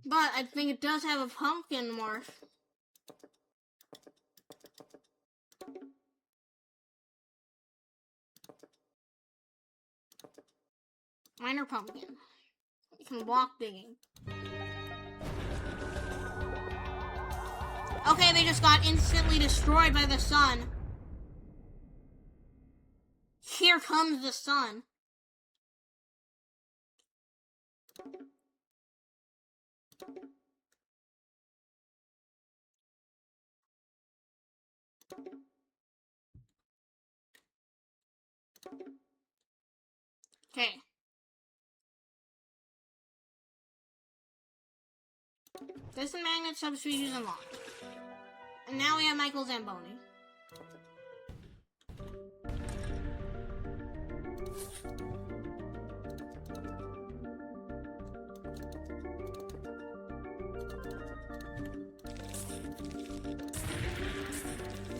But I think it does have a pumpkin morph. Minor pumpkin. You can block digging. Okay, they just got instantly destroyed by the sun. Here comes the sun. Okay. This and magnet subspecies unlocked. And now we have Michael Zamboni.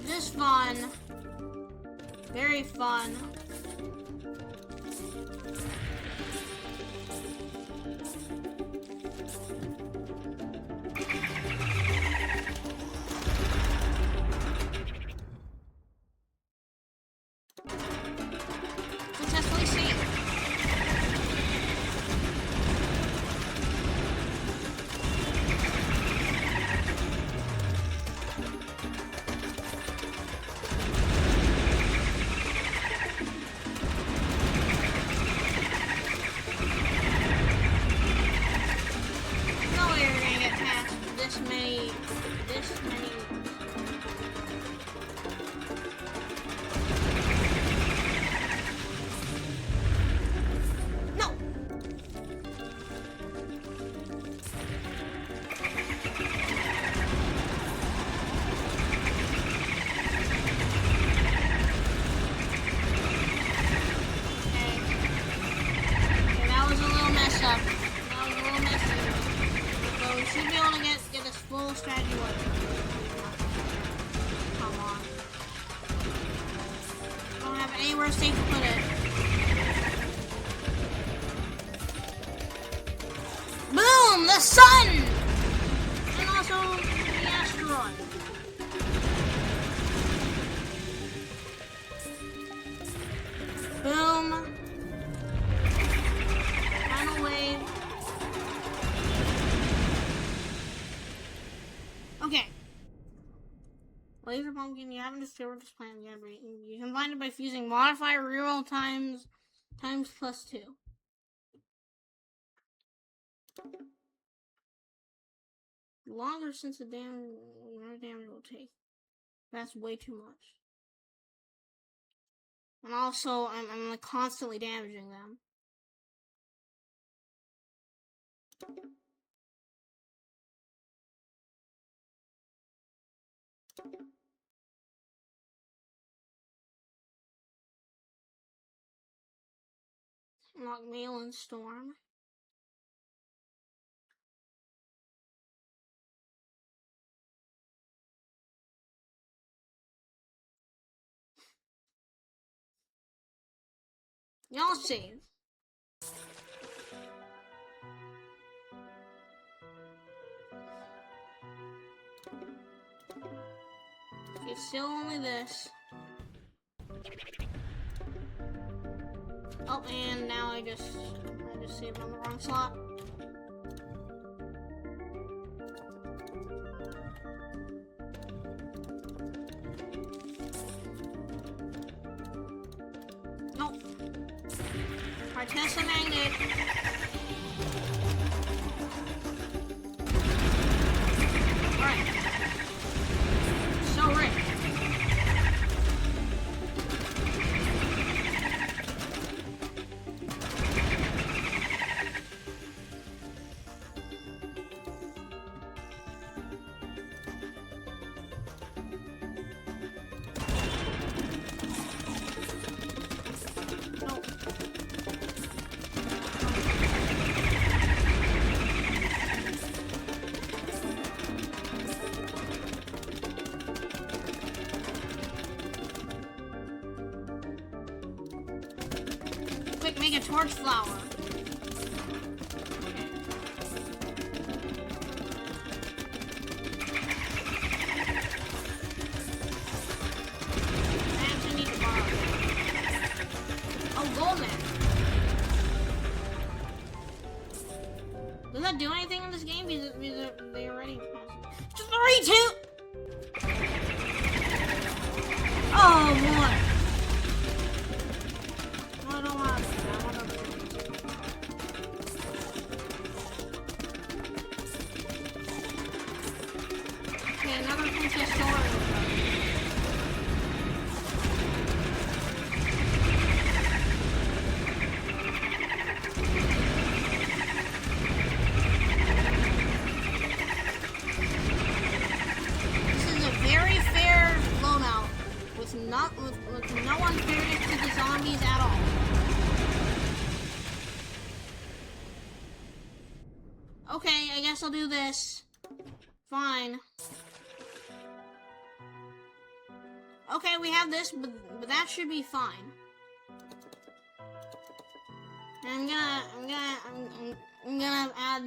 This fun. Very fun. Successfully saved. Strategy work. Come on. I don't have anywhere safe to put it. Boom! The sun! And also the asteroid. Boom. Final wave. Okay. Laser pumpkin, you haven't discovered this plant yet, but you can find it by fusing modifier reroll times +2. Longer since the damage will take. That's way too much. And also, I'm like constantly damaging them. Lock Mail and Storm. Y'all save. It's still only this. Oh, and now I just saved on the wrong slot. Nope. Artesa magnet. Alright. So rich. make a torch flower. I actually need to borrow. Oh, gold man. Does that do anything in this game? Because they already passed. 3, 2. Oh boy. No, I don't want to. I want to. Okay, another princess story. With no unfairness to the zombies at all. Okay, I guess I'll do this. Fine. Okay, we have this, but that should be fine. And I'm gonna add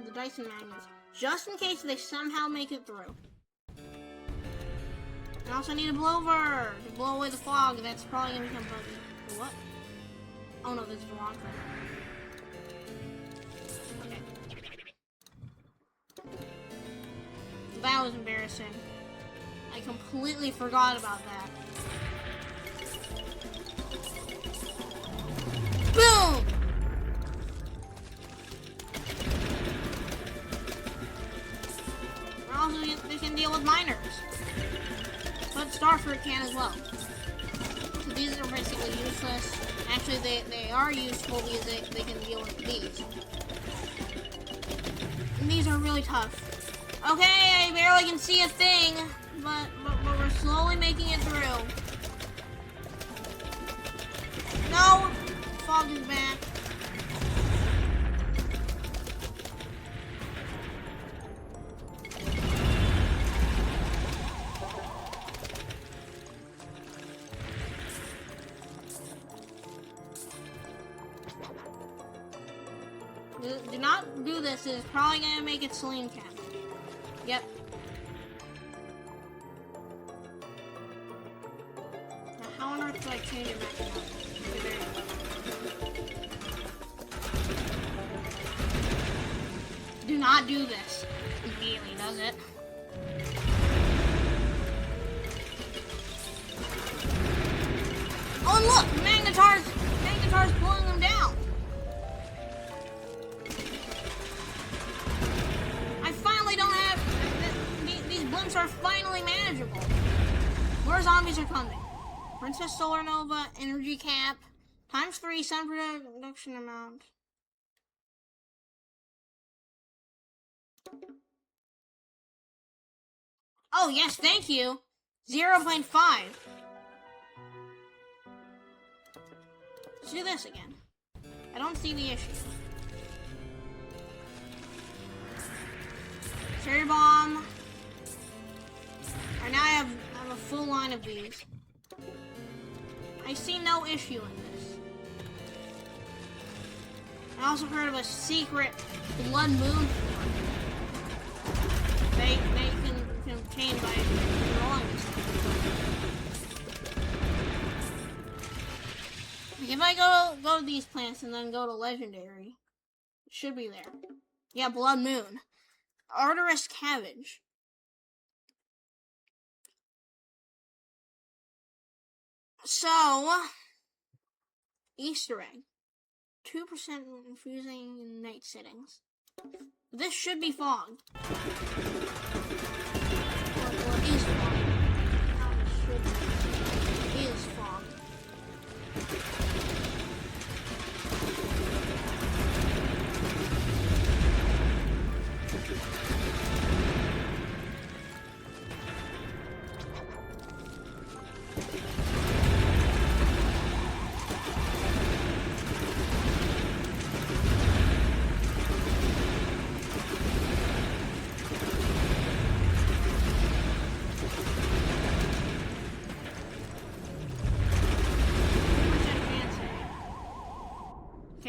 the Dyson magnets just in case they somehow make it through. I also need a blower to blow away the fog. That's probably gonna become buggy. What? Oh no, this is the wrong thing. Okay. That was embarrassing. I completely forgot about that. Boom! And also, they can deal with miners. But Starfruit can as well. So these are basically useless. Actually, they are useful because they can deal with these. And these are really tough. Okay, I barely can see a thing, but we're slowly making it through. No! Fog is back. Do not do this. It's probably gonna make it Celine Cap. Yep. Now, how on earth do I change it back now? Do not do this. Immediately does it. Oh, and look! Magnetar's pulling them down. Are finally manageable. More zombies are coming. Princess Solar Nova, energy cap, ×3 sun production amount. Oh yes, thank you. 0.5. Let's do this again. I don't see the issue. Cherry bomb. Right now I have a full line of these. I see no issue in this. I also heard of a secret blood moon. They can obtain by rolling this thing. If I go to these plants and then go to legendary, it should be there. Yeah, blood moon. Arterus cabbage. So, Easter egg. 2% infusing night sittings. This should be fog. Or is fog. Not should be. It is fog.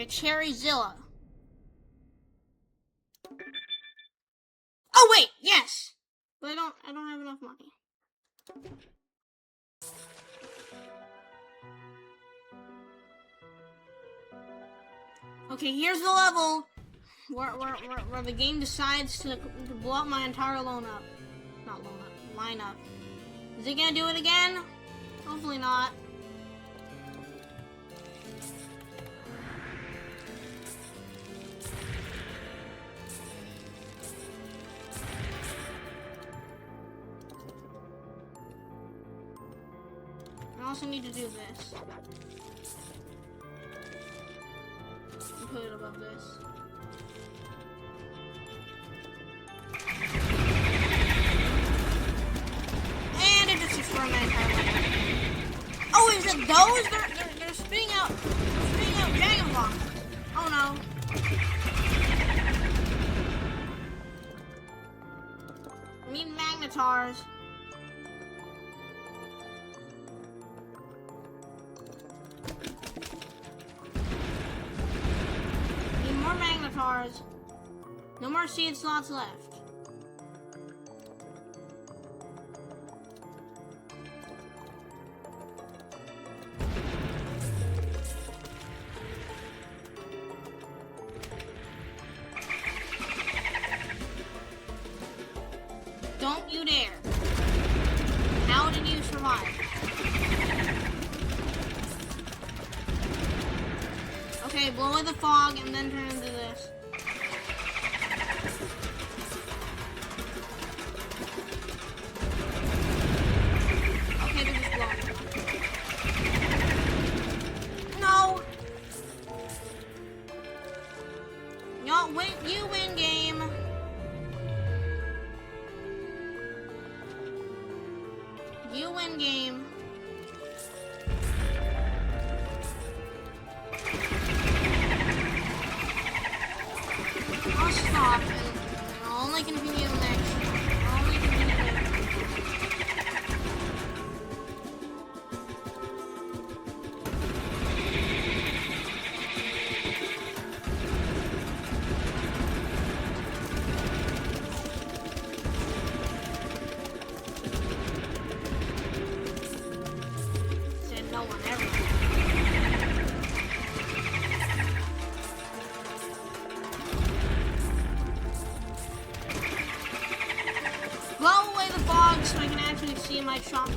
Okay, Cherryzilla. Oh wait, yes! But I don't have enough money. Okay, here's the level where the game decides to blow up my entire line up. Is it gonna do it again? Hopefully not. I also need to do this. And put it above this. And it just destroyed my entire life. Oh, is it those? They're spitting out Dragon Balls. Oh no. I need Magnetars. No more seed slots left. Don't you dare. How did you survive? Okay, blow away the fog and then turn into this. Okay, they're just blowing. No! You win game. You win game. I'll stop and I'll only continue next. I'll only continue next. Said no one ever. Blow away the fog so I can actually see my chop.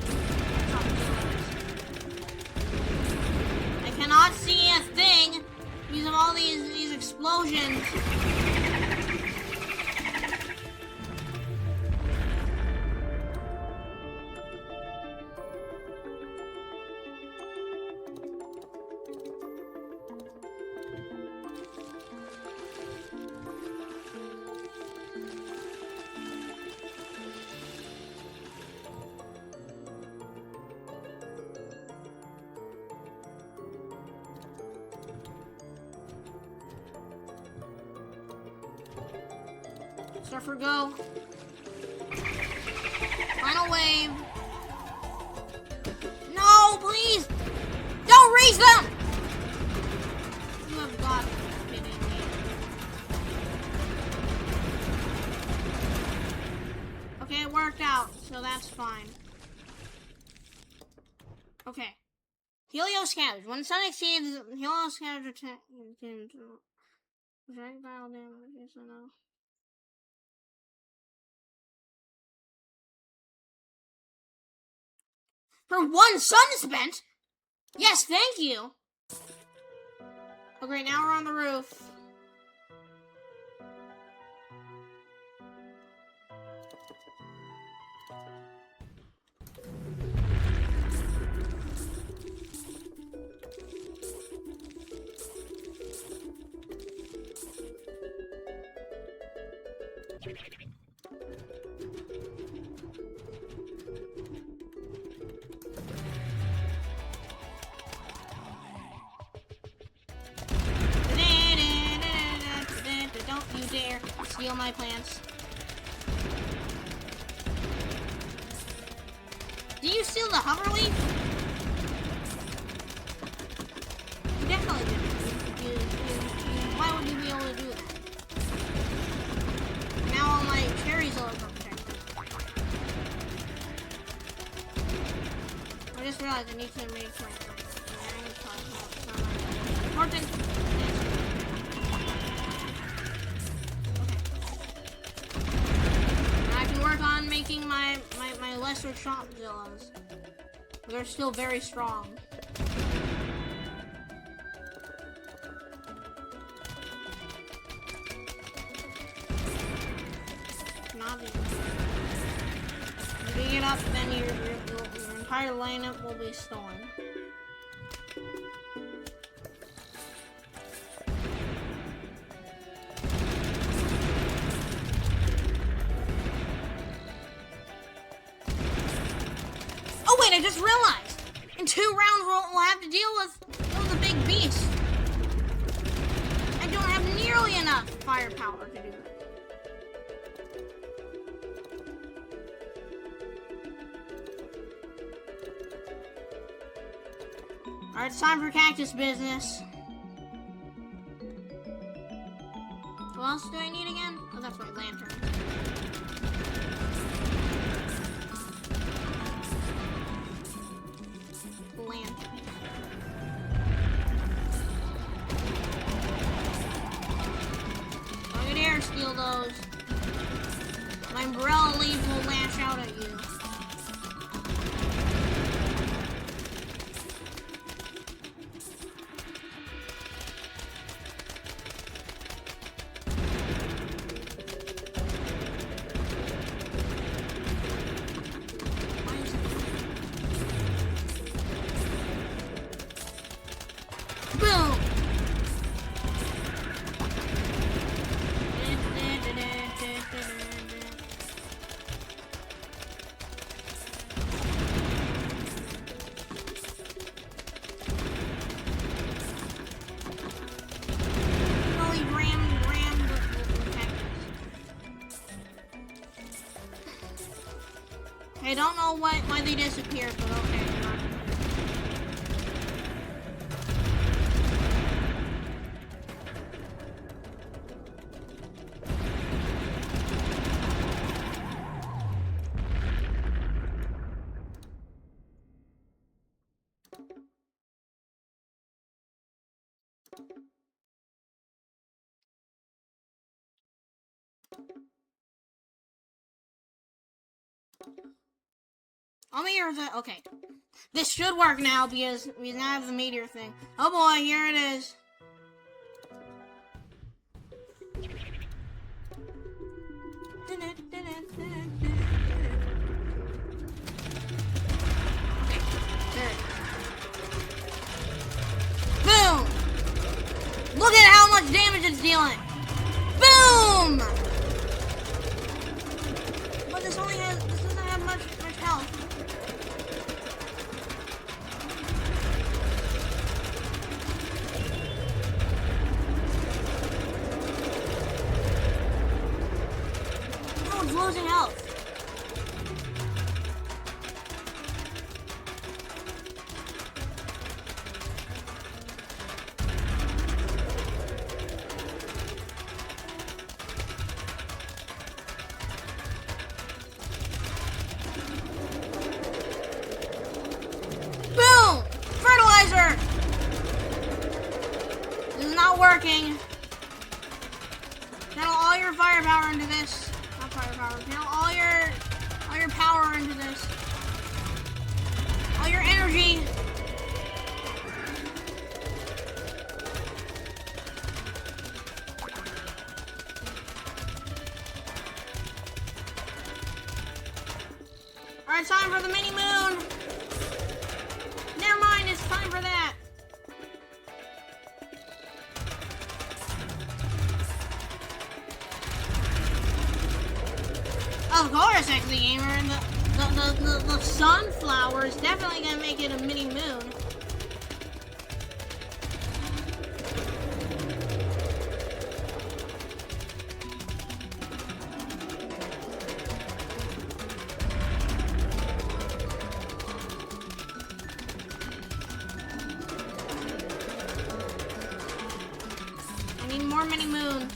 I cannot see a thing because of all these explosions. Surfer, go. Final wave. No, please! Don't raise them! You have got to be kidding me. Okay, it worked out, so that's fine. Okay. Helios Scavenge. When the sun exceeds Helios Scavenge attack, projectile damage, yes or no? For one sun spent? Yes, thank you. Okay, now we're on the roof. Don't you dare steal my plants. Did you steal the hover leaf? You definitely did. You just realized I need to make my important. I can work on making my lesser Chopzillas. They're still very strong. If you get up, then your entire lineup will be stolen. Oh wait, I just realized! In 2 rounds we'll have to deal with the big beast. I don't have nearly enough firepower to do that. Alright, it's time for cactus business. What else do I need again? Oh, that's right, lantern. Lantern. I can air steal those. My umbrella leaf will lash out at you. I don't know why they disappeared, but okay. Okay. This should work now because we now have the meteor thing. Oh boy, here it is. Boom! Look at how much damage it's dealing. Boom! But this doesn't have much health. Losing health. Boom! Fertilizer! This is not working. Channel all your firepower into this. Firepower. Now all your power into this. All your energy. Alright, time for the mini moon. Never mind, it's time for that. Of course, actually, gamer. The sunflower is definitely gonna make it a mini moon. I need more mini moons.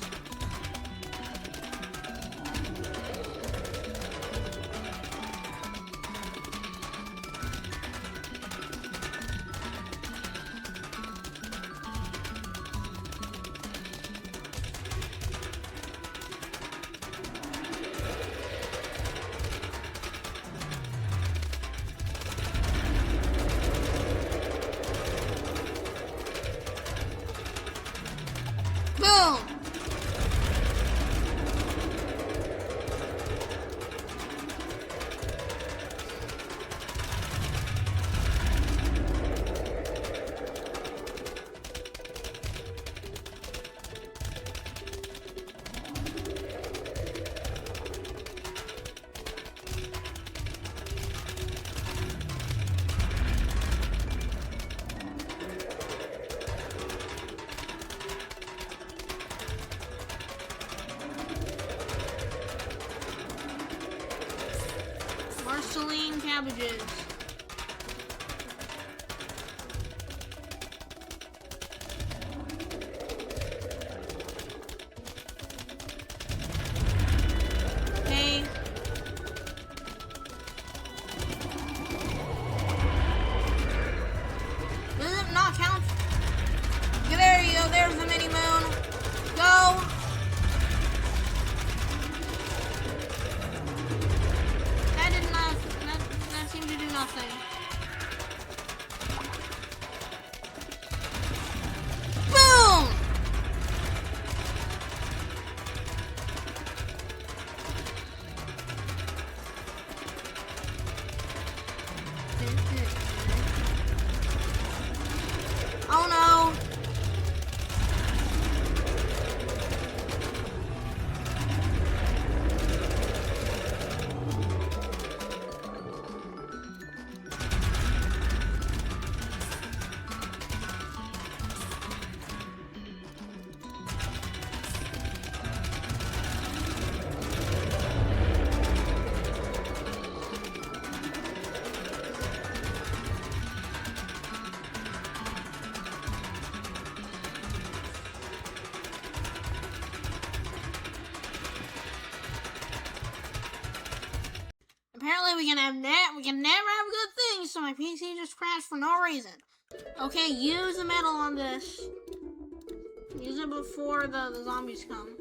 Abyssaline cabbages. Okay. Does it not count? Okay, there you go. There's the mini moon. Go. That seemed to do nothing. Boom! Oh no! Apparently we can never have good things, so my PC just crashed for no reason. Okay, use the metal on this. Use it before the zombies come.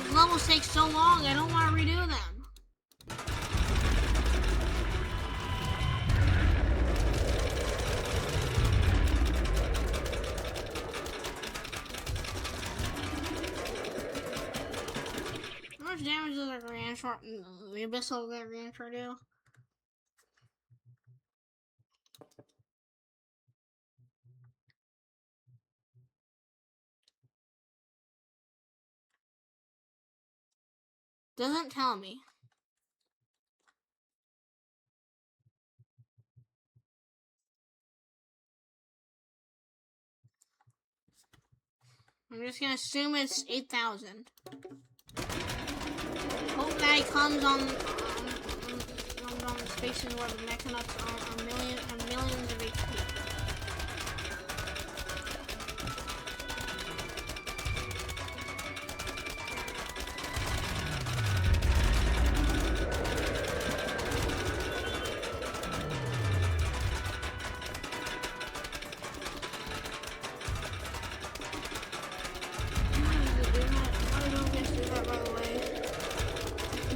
These levels take so long, I don't want to redo them. How much damage does our Gargantuar, the Abyssal Gargantuar do? Doesn't tell me. I'm just gonna assume it's 8,000. Hope that it comes on the spaces where the Mechanuts are millions of HP.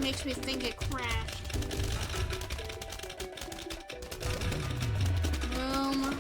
Makes me think it crashed. Boom.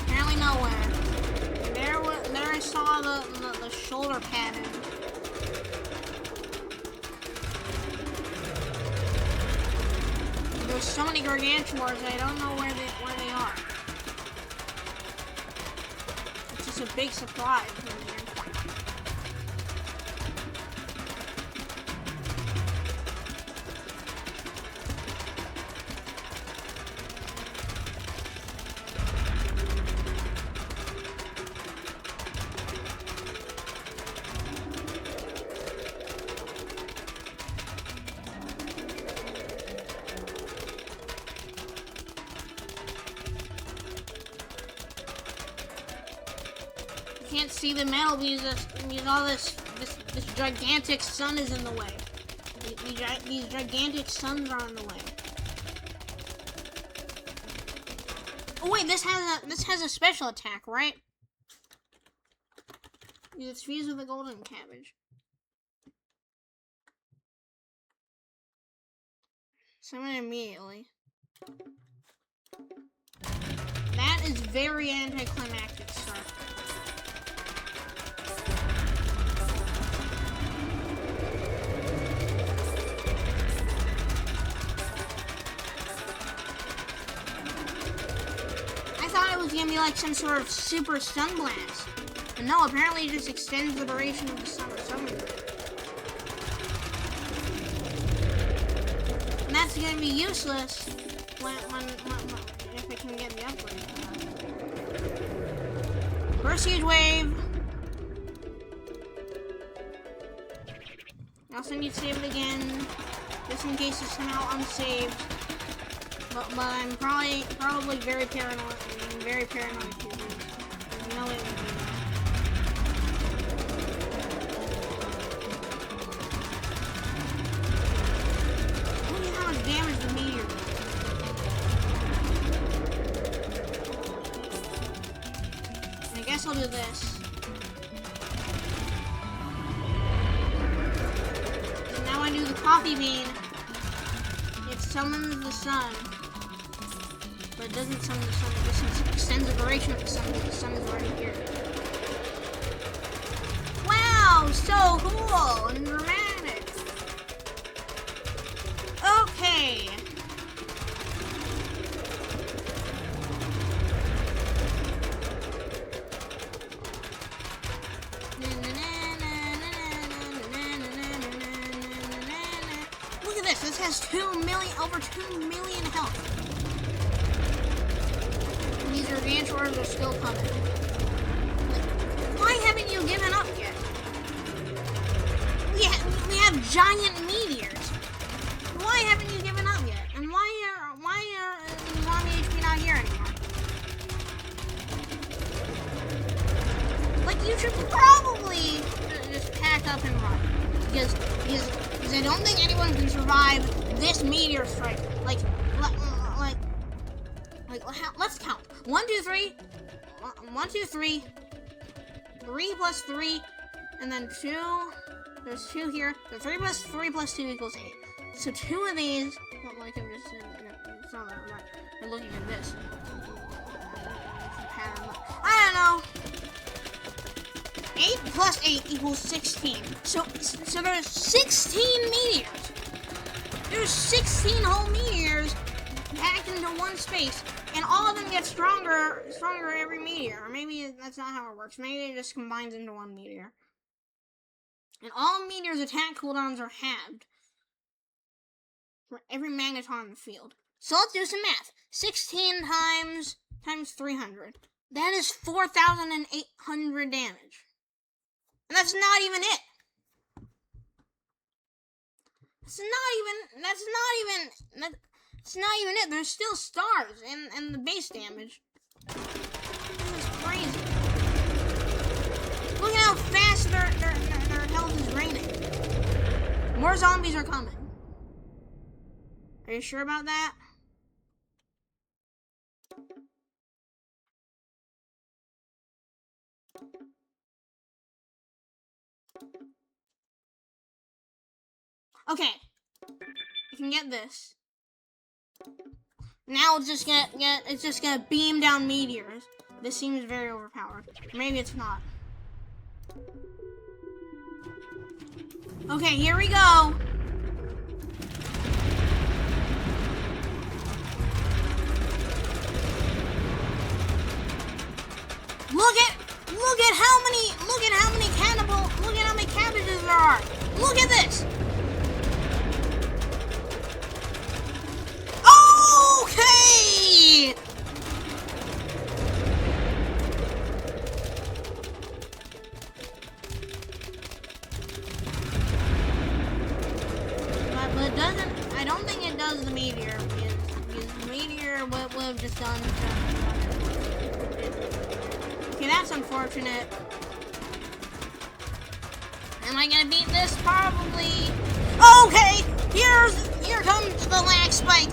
Apparently nowhere. There I saw the shoulder pattern. There's so many Gargantuars, I don't know where they are. It's just a big supply in here. Can't see the metal because there's all this This gigantic sun is in the way. These gigantic suns are in the way. Oh wait, this has a special attack, right? It's fused with the golden cabbage. Summon immediately. That is very anticlimactic, sir. I thought it was gonna be like some sort of super stun blast. But no, apparently it just extends the duration of the summer. And that's gonna be useless when if I can get the upgrade. First huge wave. Also need to save it again, just in case it's somehow unsaved. But I'm probably very paranoid. I'm very paranoid here. There's no way it would be. Damage the meteor. And I guess I'll do this. And now I do the coffee bean. It summons the sun. But it doesn't summon the sun, it just extends the duration of the sun because the sun is already here. Wow, so cool and dramatic. Okay. Look at this. This has 2 million, over 2 million health. And these Gargantuars are still coming. Why haven't you given up yet? We have giant meteors. Why haven't you given up yet? And why is Zombie HP not here anymore? Like, you should probably just pack up and run. Because I don't think anyone can survive this meteor strike. Let's count. 1, 2, 3. 1, 2, 3. 3 plus 3. And then 2. There's 2 here. So 3 plus 3 plus 2 equals 8. So 2 of these, well, like I'm just, it's not that right. I'm looking at this. I don't know. 8 plus 8 equals 16. So there's 16 meteors. There's 16 whole meteors packed into one space, and all of them get stronger every meteor. Or maybe that's not how it works. Maybe it just combines into one meteor. And all meteors' attack cooldowns are halved for every magneton in the field. So let's do some math. 16 times 300. That is 4,800 damage. And that's not even it. It's not even it. There's still stars and the base damage. This is crazy. Look at how fast their health is raining. More zombies are coming. Are you sure about that? Okay. You can get this. Now it's just gonna beam down meteors. This seems very overpowered. Maybe it's not. Okay, here we go. Look at how many cabbages there are. Look at this. Okay. But it doesn't. I don't think it does the meteor because the meteor would have just done. Okay, that's unfortunate. And Am I gonna beat this? Probably. Okay, here comes the lag spike.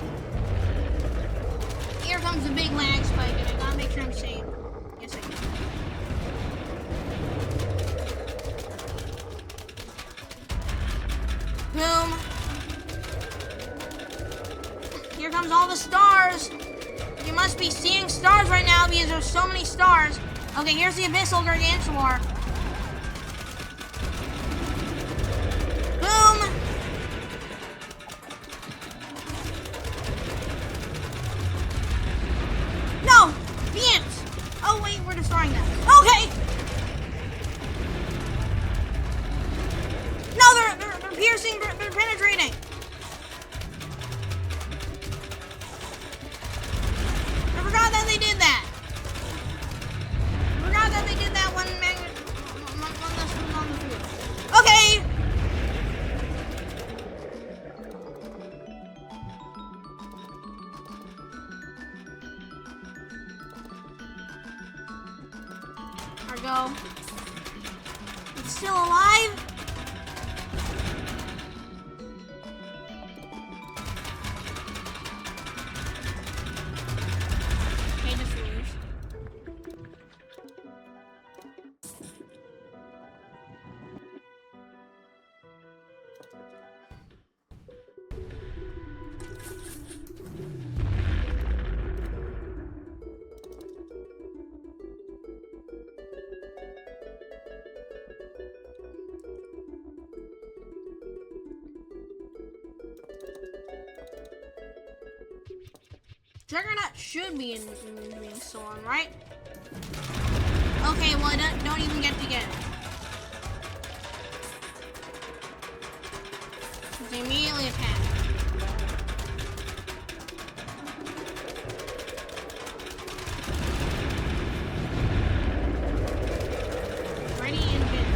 Here comes the big lag spike, and I gotta make sure I'm safe. Yes, I can. Boom. Here comes all the stars. You must be seeing stars right now because there's so many stars. Okay, here's the Abyssal Gargantuar. Boom. No! The ants! Oh wait, we're destroying them. Okay! No, they're piercing, they're penetrating. I forgot that they did that. I forgot that they did that when this was on the field. Okay! Go. It's still alive? Okay, just leave. Juggernaut should be in being stolen, right? Okay, well, don't even get to get it. They immediately attack. Ready and hit.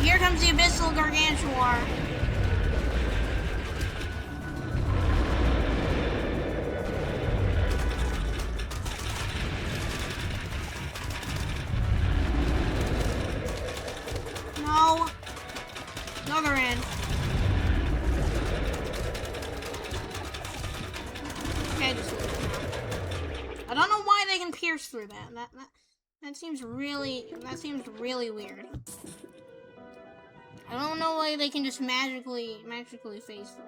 Here comes the Abyssal Gargantuar. No. Another end. Okay, just I don't know why they can pierce through that. That seems really weird. I don't know why they can just magically phase through.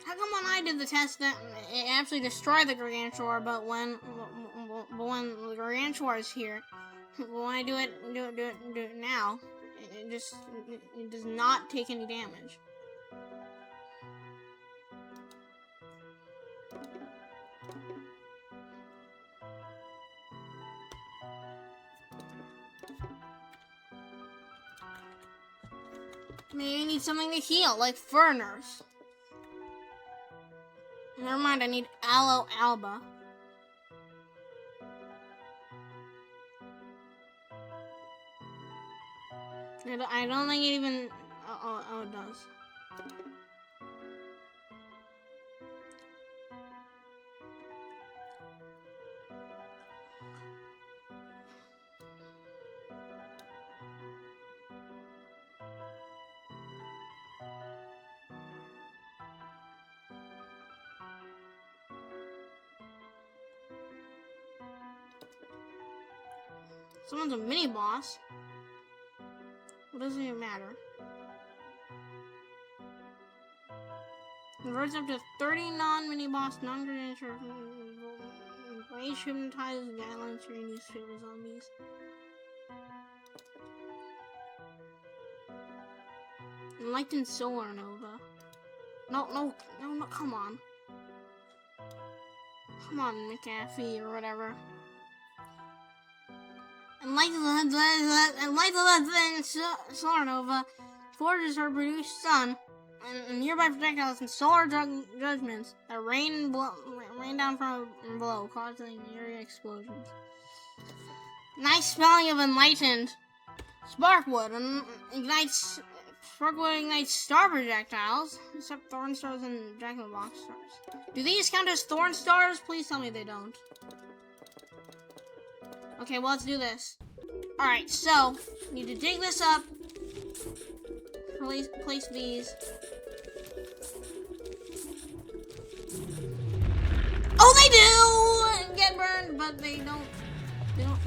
How come when I did the test that it actually destroyed the Gargantuar, but when the Gargantuar is here, when I do it now, it does not take any damage. Maybe I need something to heal, like Furners. Never mind, I need Aloe Alba. I don't think it even... Oh, it does. Someone's a mini-boss. What does it even matter? Converts up to 30 non-mini-boss, non-Gargantuar rage hypnotizes guidelines for your newspaper zombies. Enlightened Solar Nova. No, come on. Come on, McAfee or whatever. Enlightened Solar Nova forges her produced sun and nearby projectiles and solar judgments that rain down from below, causing area explosions. Nice spelling of enlightened. Sparkwood ignites star projectiles, except thorn stars and Jack-in-the-Box stars. Do these count as thorn stars? Please tell me they don't. Okay, well, let's do this. Alright, so, need to dig this up. Place these. Oh, they do! Get burned, but they don't survive.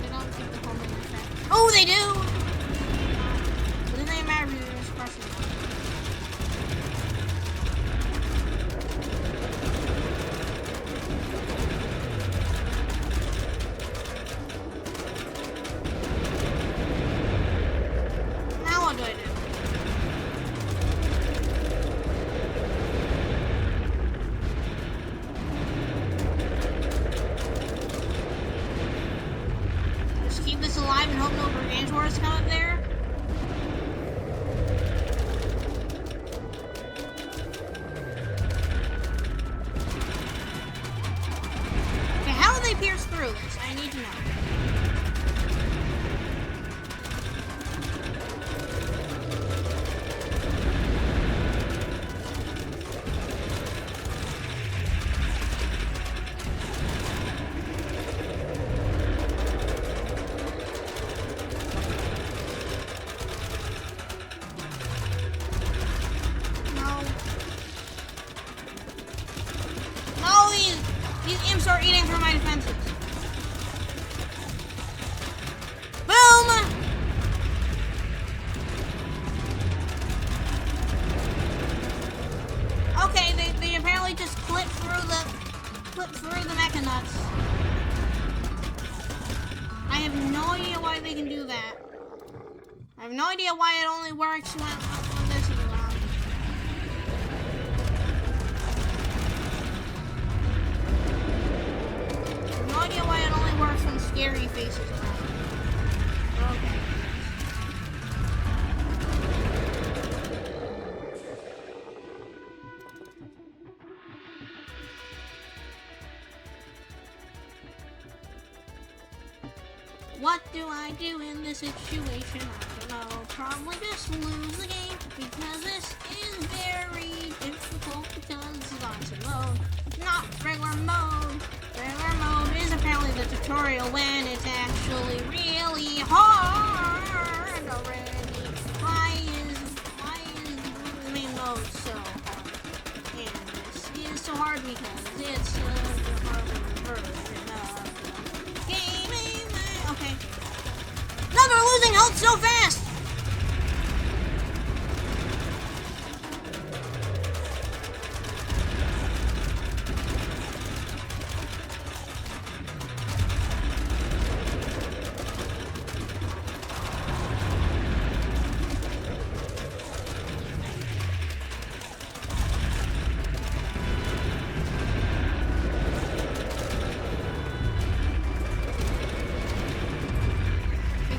They don't keep the homing effect. Oh, they do! But it doesn't matter if you're just crushing them. Alive and hope no Gargantuars come up there. Okay, how do they pierce through this? I need to know. These imps are eating through my defenses. Boom! Okay, they apparently just clip through the mecha nuts. I have no idea why they can do that. I have no idea why it only works when this is on. No idea why it only works when scary faces come. Okay. What do I do in this situation? I don't know. Probably just lose the game because this is very difficult because it's on mode, not regular mode. Regular mode is apparently the tutorial when it's actually really hard already. Why is the main mode so hard? And this is so hard because it's the harder version of the game. Okay. No, they're losing health so fast!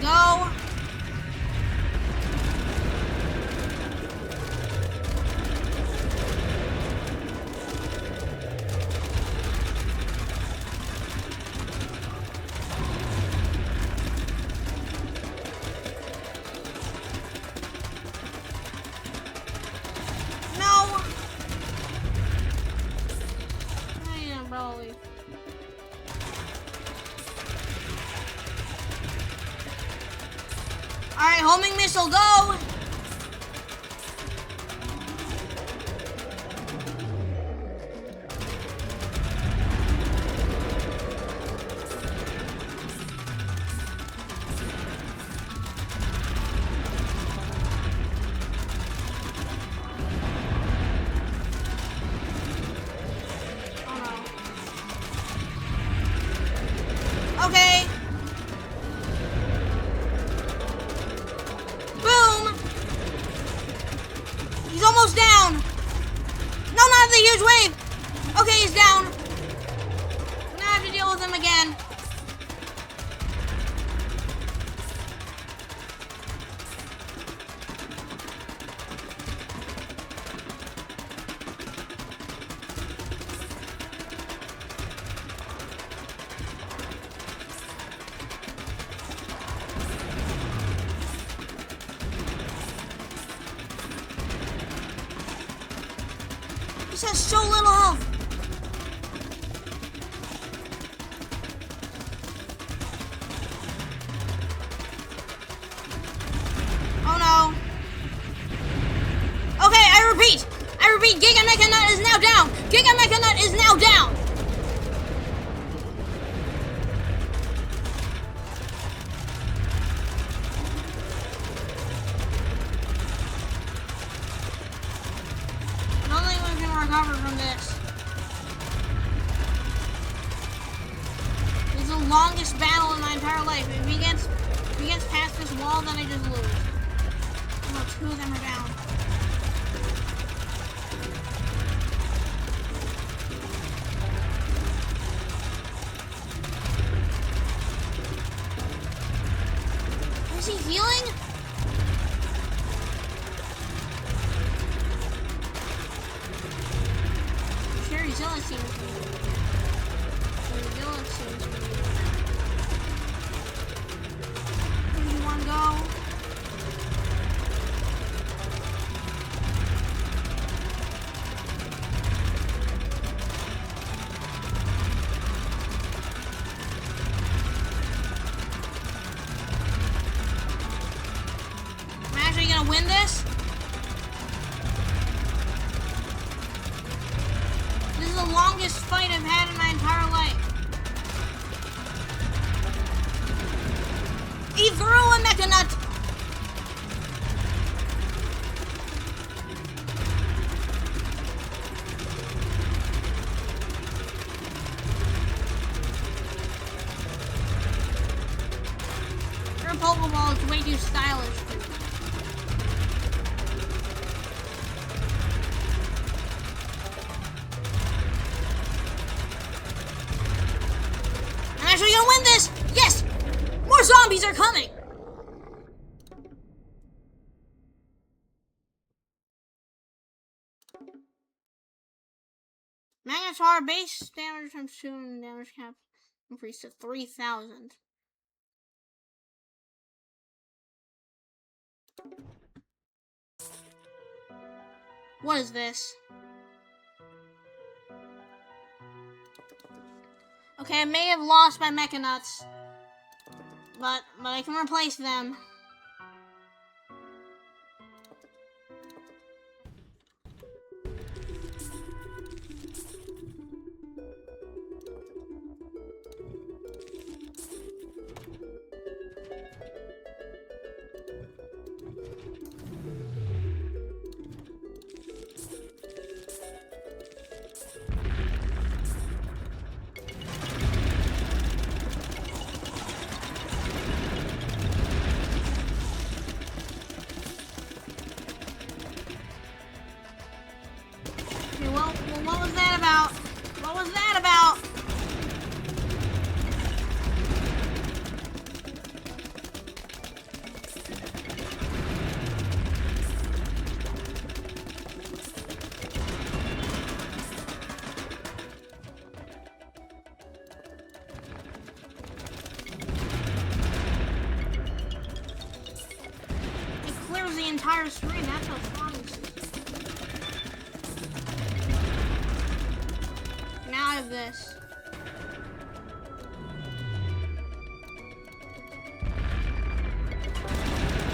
Go! No! Yeah, probably. Alright, homing missile, go! Oh Okay. Boom. He's almost down. No, not the huge wave. Okay, he's down. Now I have to deal with him again. This has so little health. Oh no. Okay, I repeat, Giga Mecha Nut is now down. Giga Mecha Nut is now down. Recover from this. This is the longest battle in my entire life. If he gets past this wall, then I just lose. Oh, two of them are down. Is he healing? Zilla seems to be. Zilla seems to be. Where do you want to go? Am I actually gonna win this? This is the longest fight I've had in my entire life. He threw a Mecha Nut! Your Pokeball is way too stylish. I'm actually gonna win this! Yes! More zombies are coming! Gargantuar base damage times 2 and damage cap increased to 3,000. What is this? Okay, I may have lost my Mecha Nuts, but I can replace them. What was that about? What was that about? It clears the entire screen, that's how strong this is. Now I have this.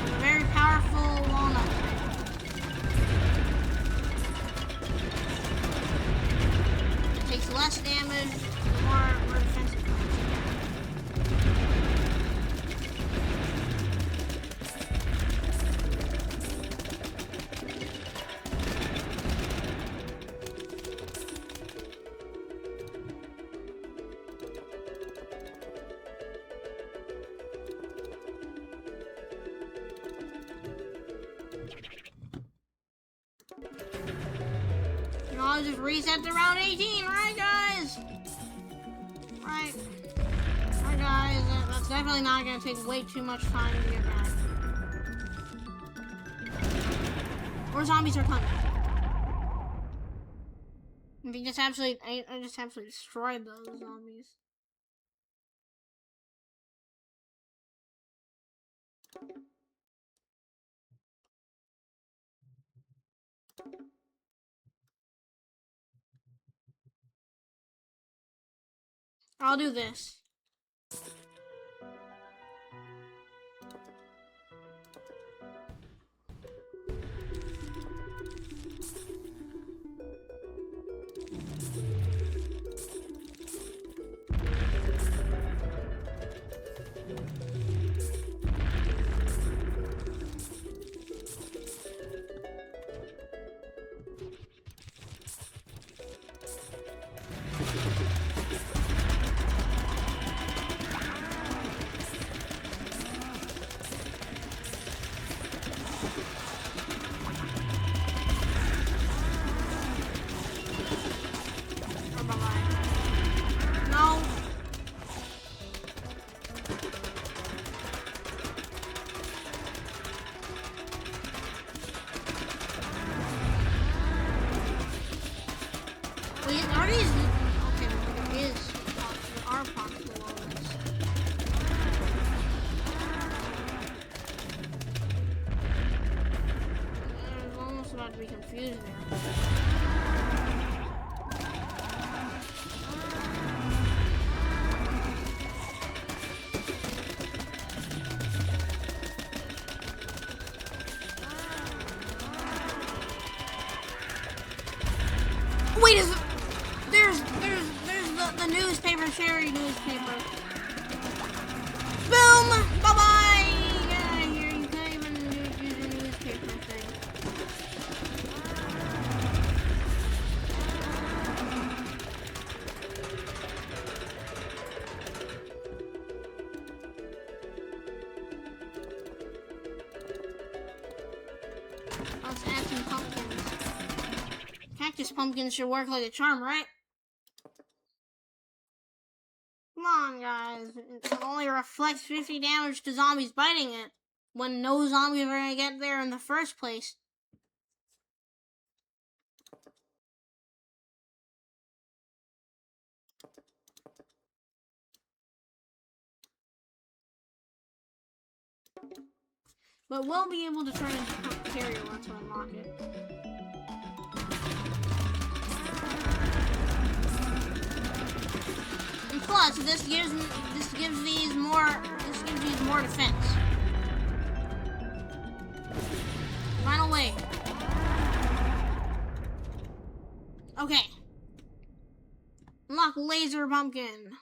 A very powerful walnut. It takes less damage, more defensive. know, just reset to round 18, right, guys? Right. Right, guys. That's definitely not gonna take way too much time to get back. Or zombies are coming. I just absolutely destroyed those zombies. I'll do this. No. Wait, are these? Okay, there is. There are possible ones. I was almost about to be confused there. Wait, there's the newspaper, cherry newspaper. Boom! Bye-bye! Get out of here, you can't even use your newspaper thing. Let's add some pumpkins. Cactus pumpkins should work like a charm, right? Come on, guys. It only reflects 50 damage to zombies biting it, when no zombies are gonna get there in the first place. But we'll be able to turn into a carrier once we unlock it. And plus, this gives these more defense. Final wave. Okay. Unlock laser pumpkin.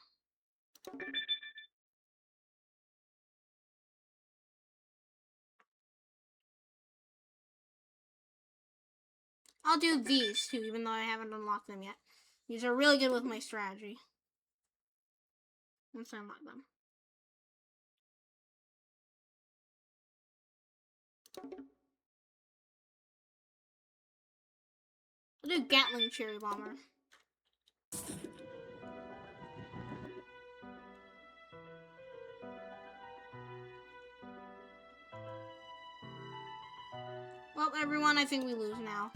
I'll do these too, even though I haven't unlocked them yet. These are really good with my strategy. Once I unlock them. I'll do Gatling Cherry Bomber. Well, everyone, I think we lose now.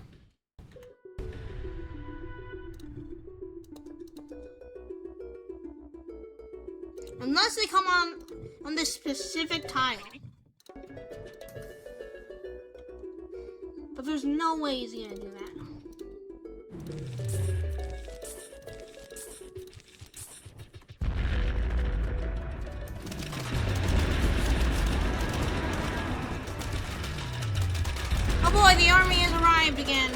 Unless they come on this specific tile. But there's no way he's gonna do that. Oh boy, the army has arrived again.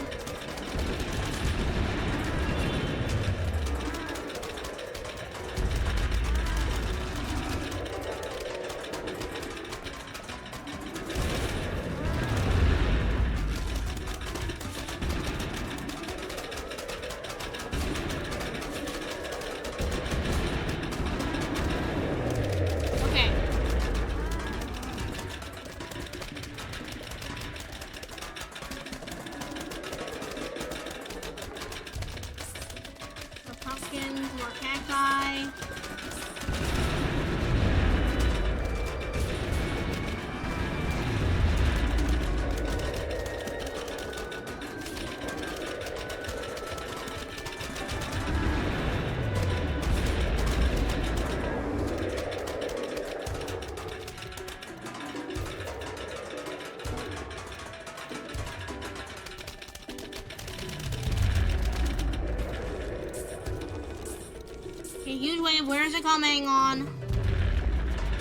wave. Where is it coming on?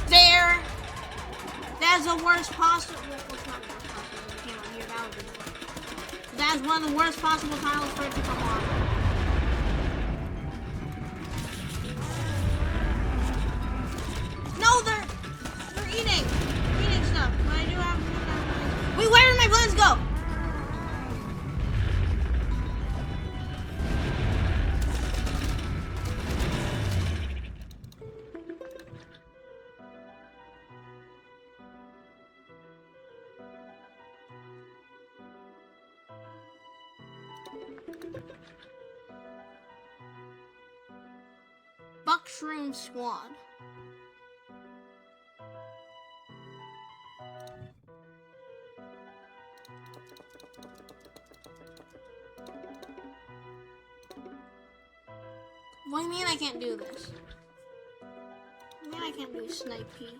There. That's the worst possible. Well, it's not the worst possible. It came on here. That would be fun. That's one of the worst possible tiles for it to come on. No, they're eating stuff. But I do have. Wait, where did my plants go? Buckshroom Squad. What do you mean I can't do this? What do you mean I can't do snipey?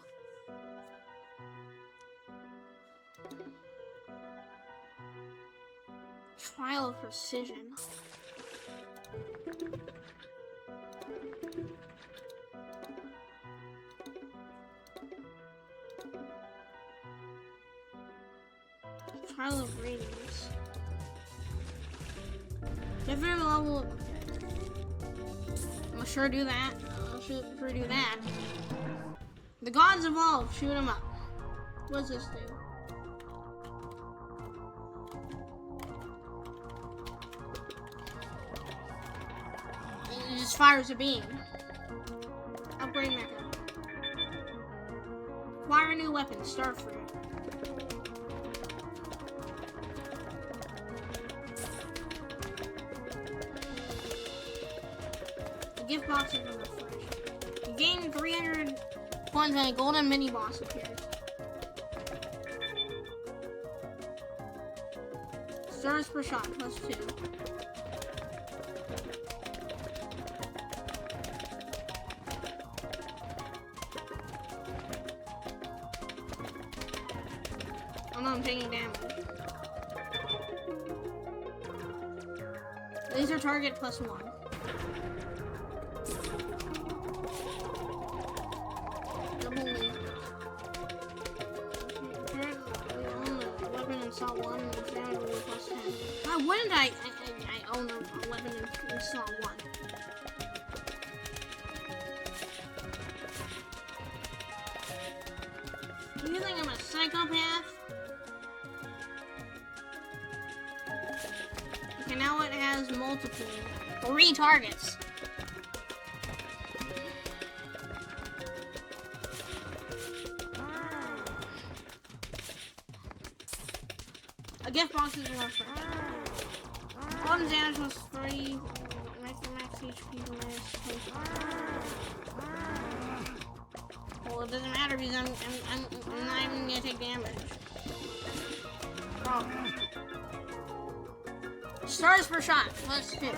Trial of Precision. Trial of Radiance. Different level of... I'll sure do that. I'll sure do that. The gods evolve. Shoot them up. What's this do? It just fires a beam. Upgrade mecha. Acquire a new weapon. Starfruit. Gift boxes are refreshed. You gain 300 points and a golden mini boss appears. Stars per shot +2. Oh no, I'm taking damage. Laser target +1. Why wouldn't I own a weapon in slot 1? Do you think I'm a psychopath? Okay, now it has multiple. 3 targets. A gift box is more fresh. Golden damage was 3. Max HP bonus. Well, it doesn't matter because I'm not even gonna take damage. Oh. Stars per shot +2.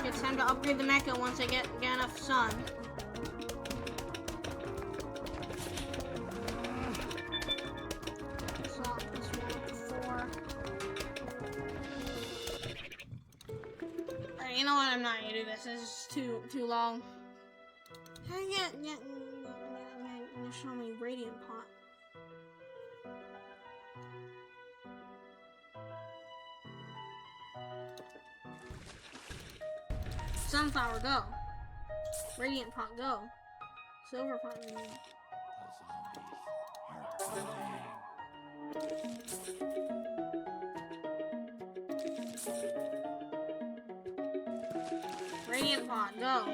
It's time to upgrade the mecha once I get enough sun. Slot +4. Alright, you know what? I'm not gonna do this. This is too long. How do you get show me Radiant Pot? Sunflower, go. Radiant Pot, go. Silver Pot, Radiant Pot, go.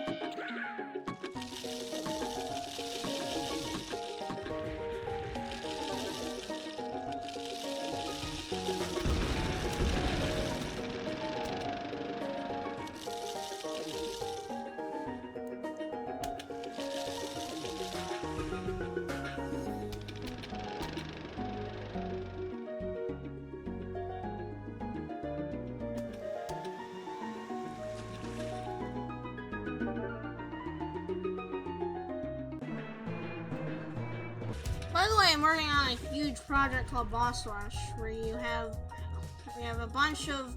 By the way, I'm working on a huge project called Boss Rush, where we have a bunch of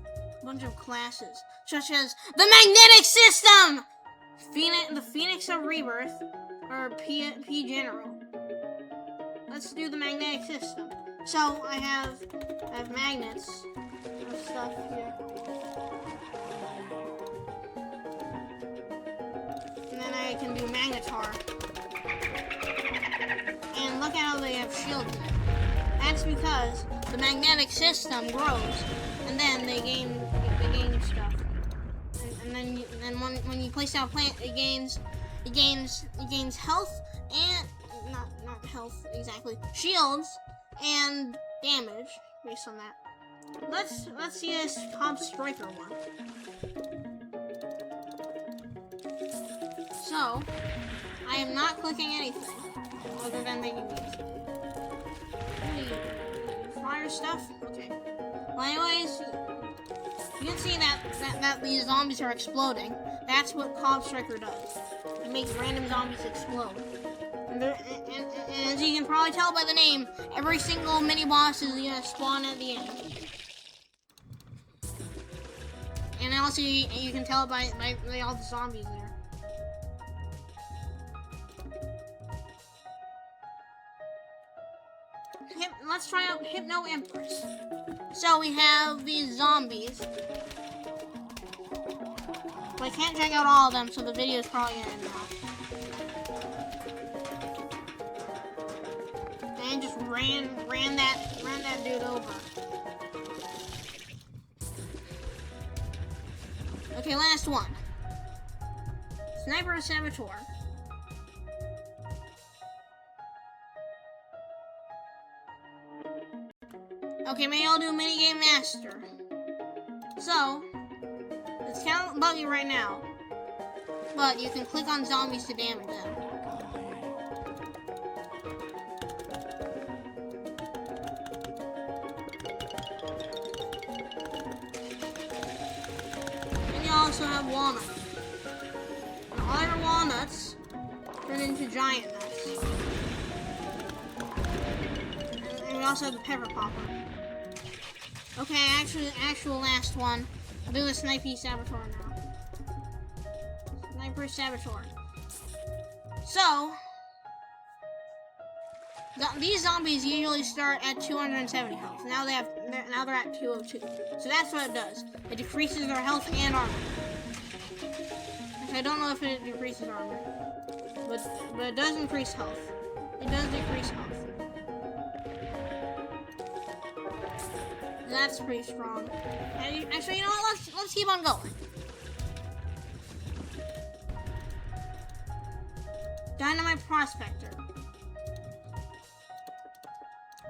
classes, such as the Magnetic System, the Phoenix of Rebirth, or P General. Let's do the Magnetic System. So I have magnets and stuff here, and then I can do Magnetar. And look how they have shields in it. That's because the magnetic system grows, and then they gain stuff. And then when you place down a plant, it gains health and not health exactly, shields and damage based on that. Let's see this Cobb Striker one. So I am not clicking anything other than making these. Fire stuff? Okay. Well, anyways, you can see that these zombies are exploding. That's what Cobb Striker does. It makes random zombies explode. And as you can probably tell by the name, every single mini boss is gonna spawn at the end. And also, you can tell by all the zombies there. Let's try out Hypno Empress. So we have these zombies. But I can't check out all of them, so the video is probably gonna end now. And just ran that dude over. Okay, last one. Sniper Saboteur. Okay, maybe I'll do Minigame Master. So, it's kind of buggy right now, but you can click on zombies to damage them. And you also have walnuts. And all your walnuts turn into giant nuts. And we also have the pepper popper. Okay, actual last one. I'll do the Sniper Saboteur now. Sniper Saboteur. So, these zombies usually start at 270 health. Now they're at 202. So that's what it does. It decreases their health and armor. Actually, I don't know if it decreases armor, but it does increase health. It does decrease health. That's pretty strong. Actually, you know what? Let's keep on going. Dynamite Prospector.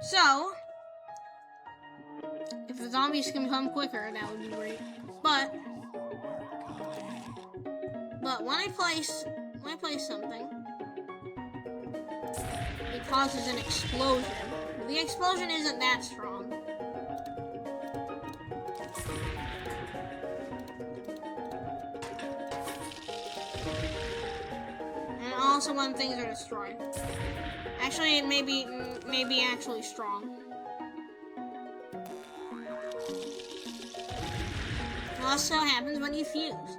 So, if the zombies can come quicker, that would be great. But when I place something, it causes an explosion. The explosion isn't that strong. Also when things are destroyed. Actually, it may be actually strong. It also happens when you fuse.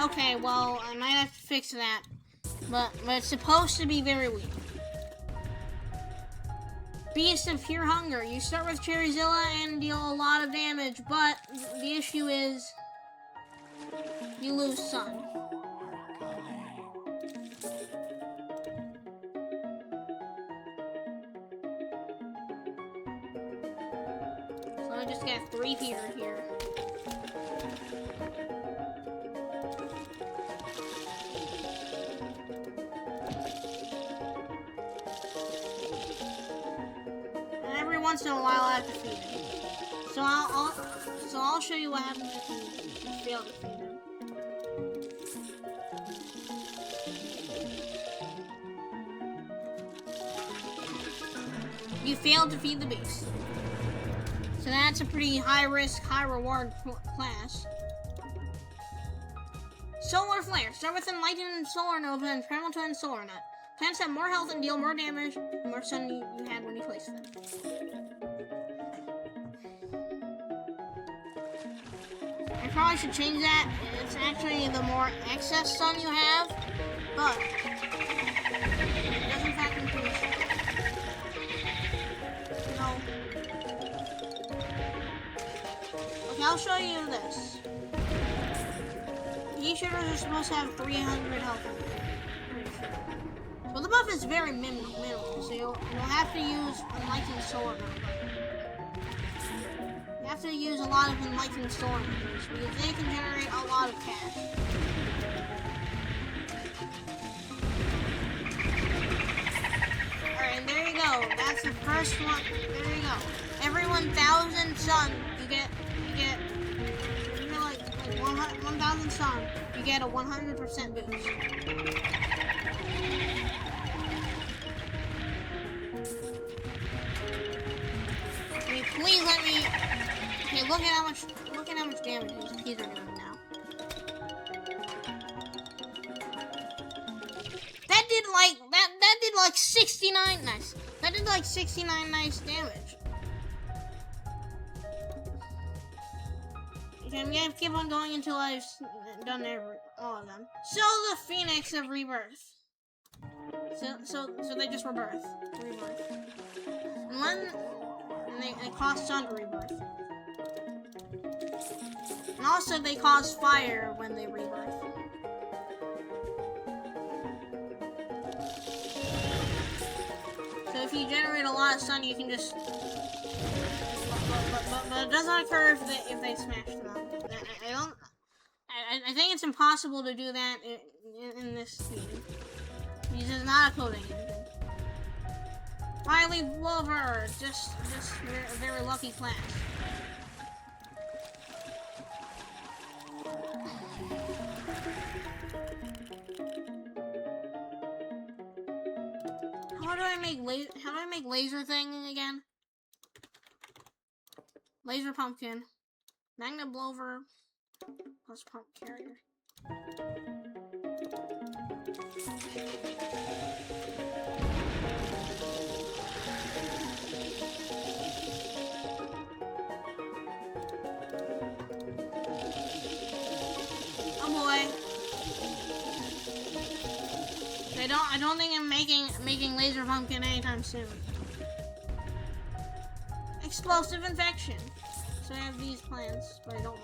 Okay, well, I might have to fix that. But it's supposed to be very weak. Beast of Pure Hunger. You start with Cherryzilla and deal a lot of damage, but the issue is you lose Sun. So I just got 3 here. And every once in a while I have to feed him. So I'll show you what happens if you fail to feed him. You failed to feed the beast. So that's a pretty high risk, high reward class. Solar Flare. Start with Enlightened Solar Nova and travel to Solar Nut. Plants have more health and deal more damage the more sun you had when you placed them. I probably should change that. It's actually the more excess sun you have, but it doesn't factor into this. No. Okay, I'll show you this. E-shooters are supposed to have 300 health. Well, the buff is very minimal, so you'll have to use Enlightened Sword. You have to use a lot of Enlightened Sword because they can generate a lot of cash. Alright, and there you go. That's the first one. There you go. Every 1,000 sun, you get like 1,000 sun, you get a 100% boost. I mean, please let me. Okay, look at how much damage these are doing now. That did like 69 nice. That did like 69 nice damage. Okay, I'm gonna keep on going until I've done all of them. So the Phoenix of Rebirth. So they just rebirth. And they cause sun to rebirth. And also they cause fire when they rebirth. So if you generate a lot of sun, you can just. But it doesn't occur if they smash them. I think it's impossible to do that in this game. This is not a coding engine. Finally, Wolver, just a very lucky class. How do I make laser thing again? Laser pumpkin, magnet blower, plus pump carrier. Oh boy! I don't think I'm making laser pumpkin anytime soon. Explosive infection. So I have these plants, but I don't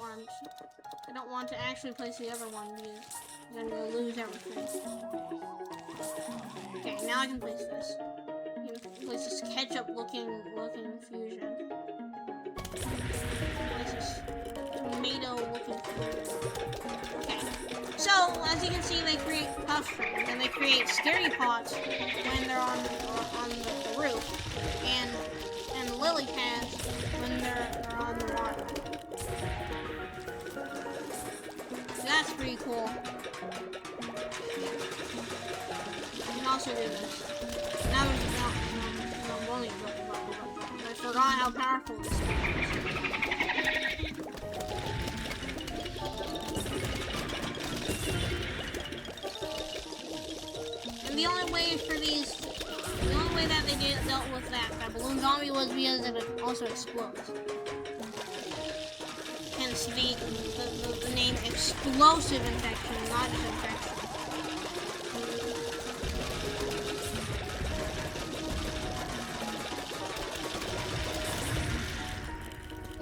want to actually place the other one because I'm gonna lose everything. Okay, now I can place this. You can place this ketchup-looking fusion. Place this tomato-looking fusion. Okay. So as you can see, they create puff frames and they create scary pots when they're on the roof, and lily pads when they're on the water. So that's pretty cool. You can also do this. Now there's no bullying. I forgot how powerful this is. And the only way that they dealt with that balloon zombie was because it also explodes. Hence the name explosive infection, not just infection.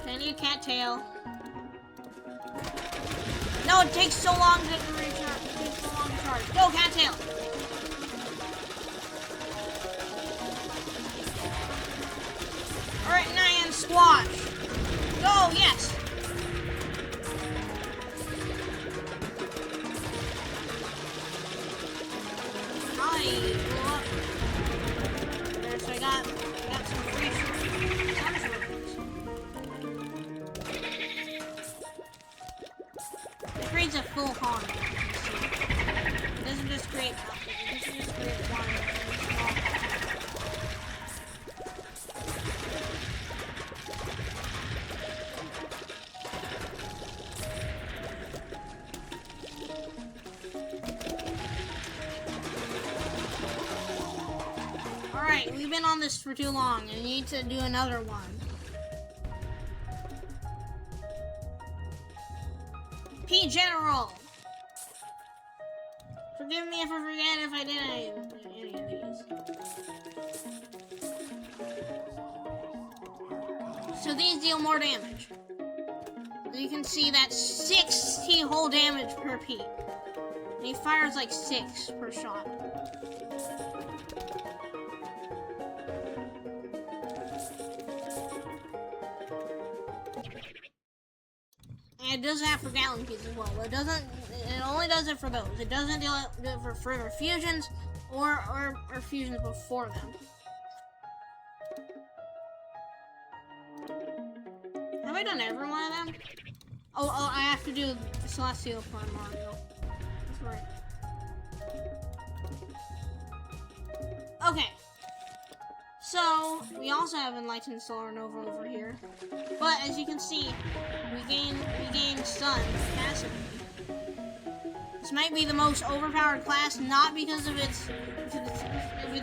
I need a cattail. No, it takes so long to recharge. It takes so long to charge. Go, cattail! Alright, Nyan, squash. Go, yes. I blew up. There, so I got some free sunshines. It creates a full pond. It doesn't just create nothing. It doesn't just create one. Alright, we've been on this for too long, and we need to do another one. P General! Forgive me if I forget if I did any of these. So these deal more damage. You can see that 60 whole damage per P. And he fires like 6 per shot. And it does that for Gatling Keys as well. But it doesn't. It only does it for those. It doesn't do it for further fusions or fusions before them. Have I done every one of them? Oh, I have to do Celestial Primordial. That's right. Okay. So, we also have Enlightened Solar Nova over here. But, as you can see, we gain stun passively. This might be the most overpowered class, not because of its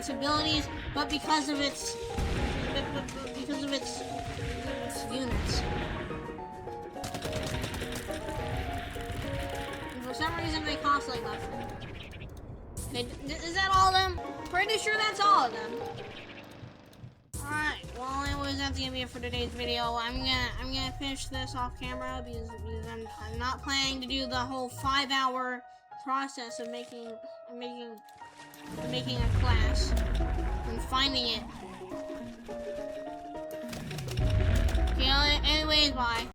abilities, but because of its units. And for some reason, they cost like nothing. Is that all of them? Pretty sure that's all of them. Alright, well anyways, that's gonna be it for today's video. I'm gonna finish this off camera because I'm not planning to do the whole 5-hour process of making a class and finding it. Okay, anyways, bye.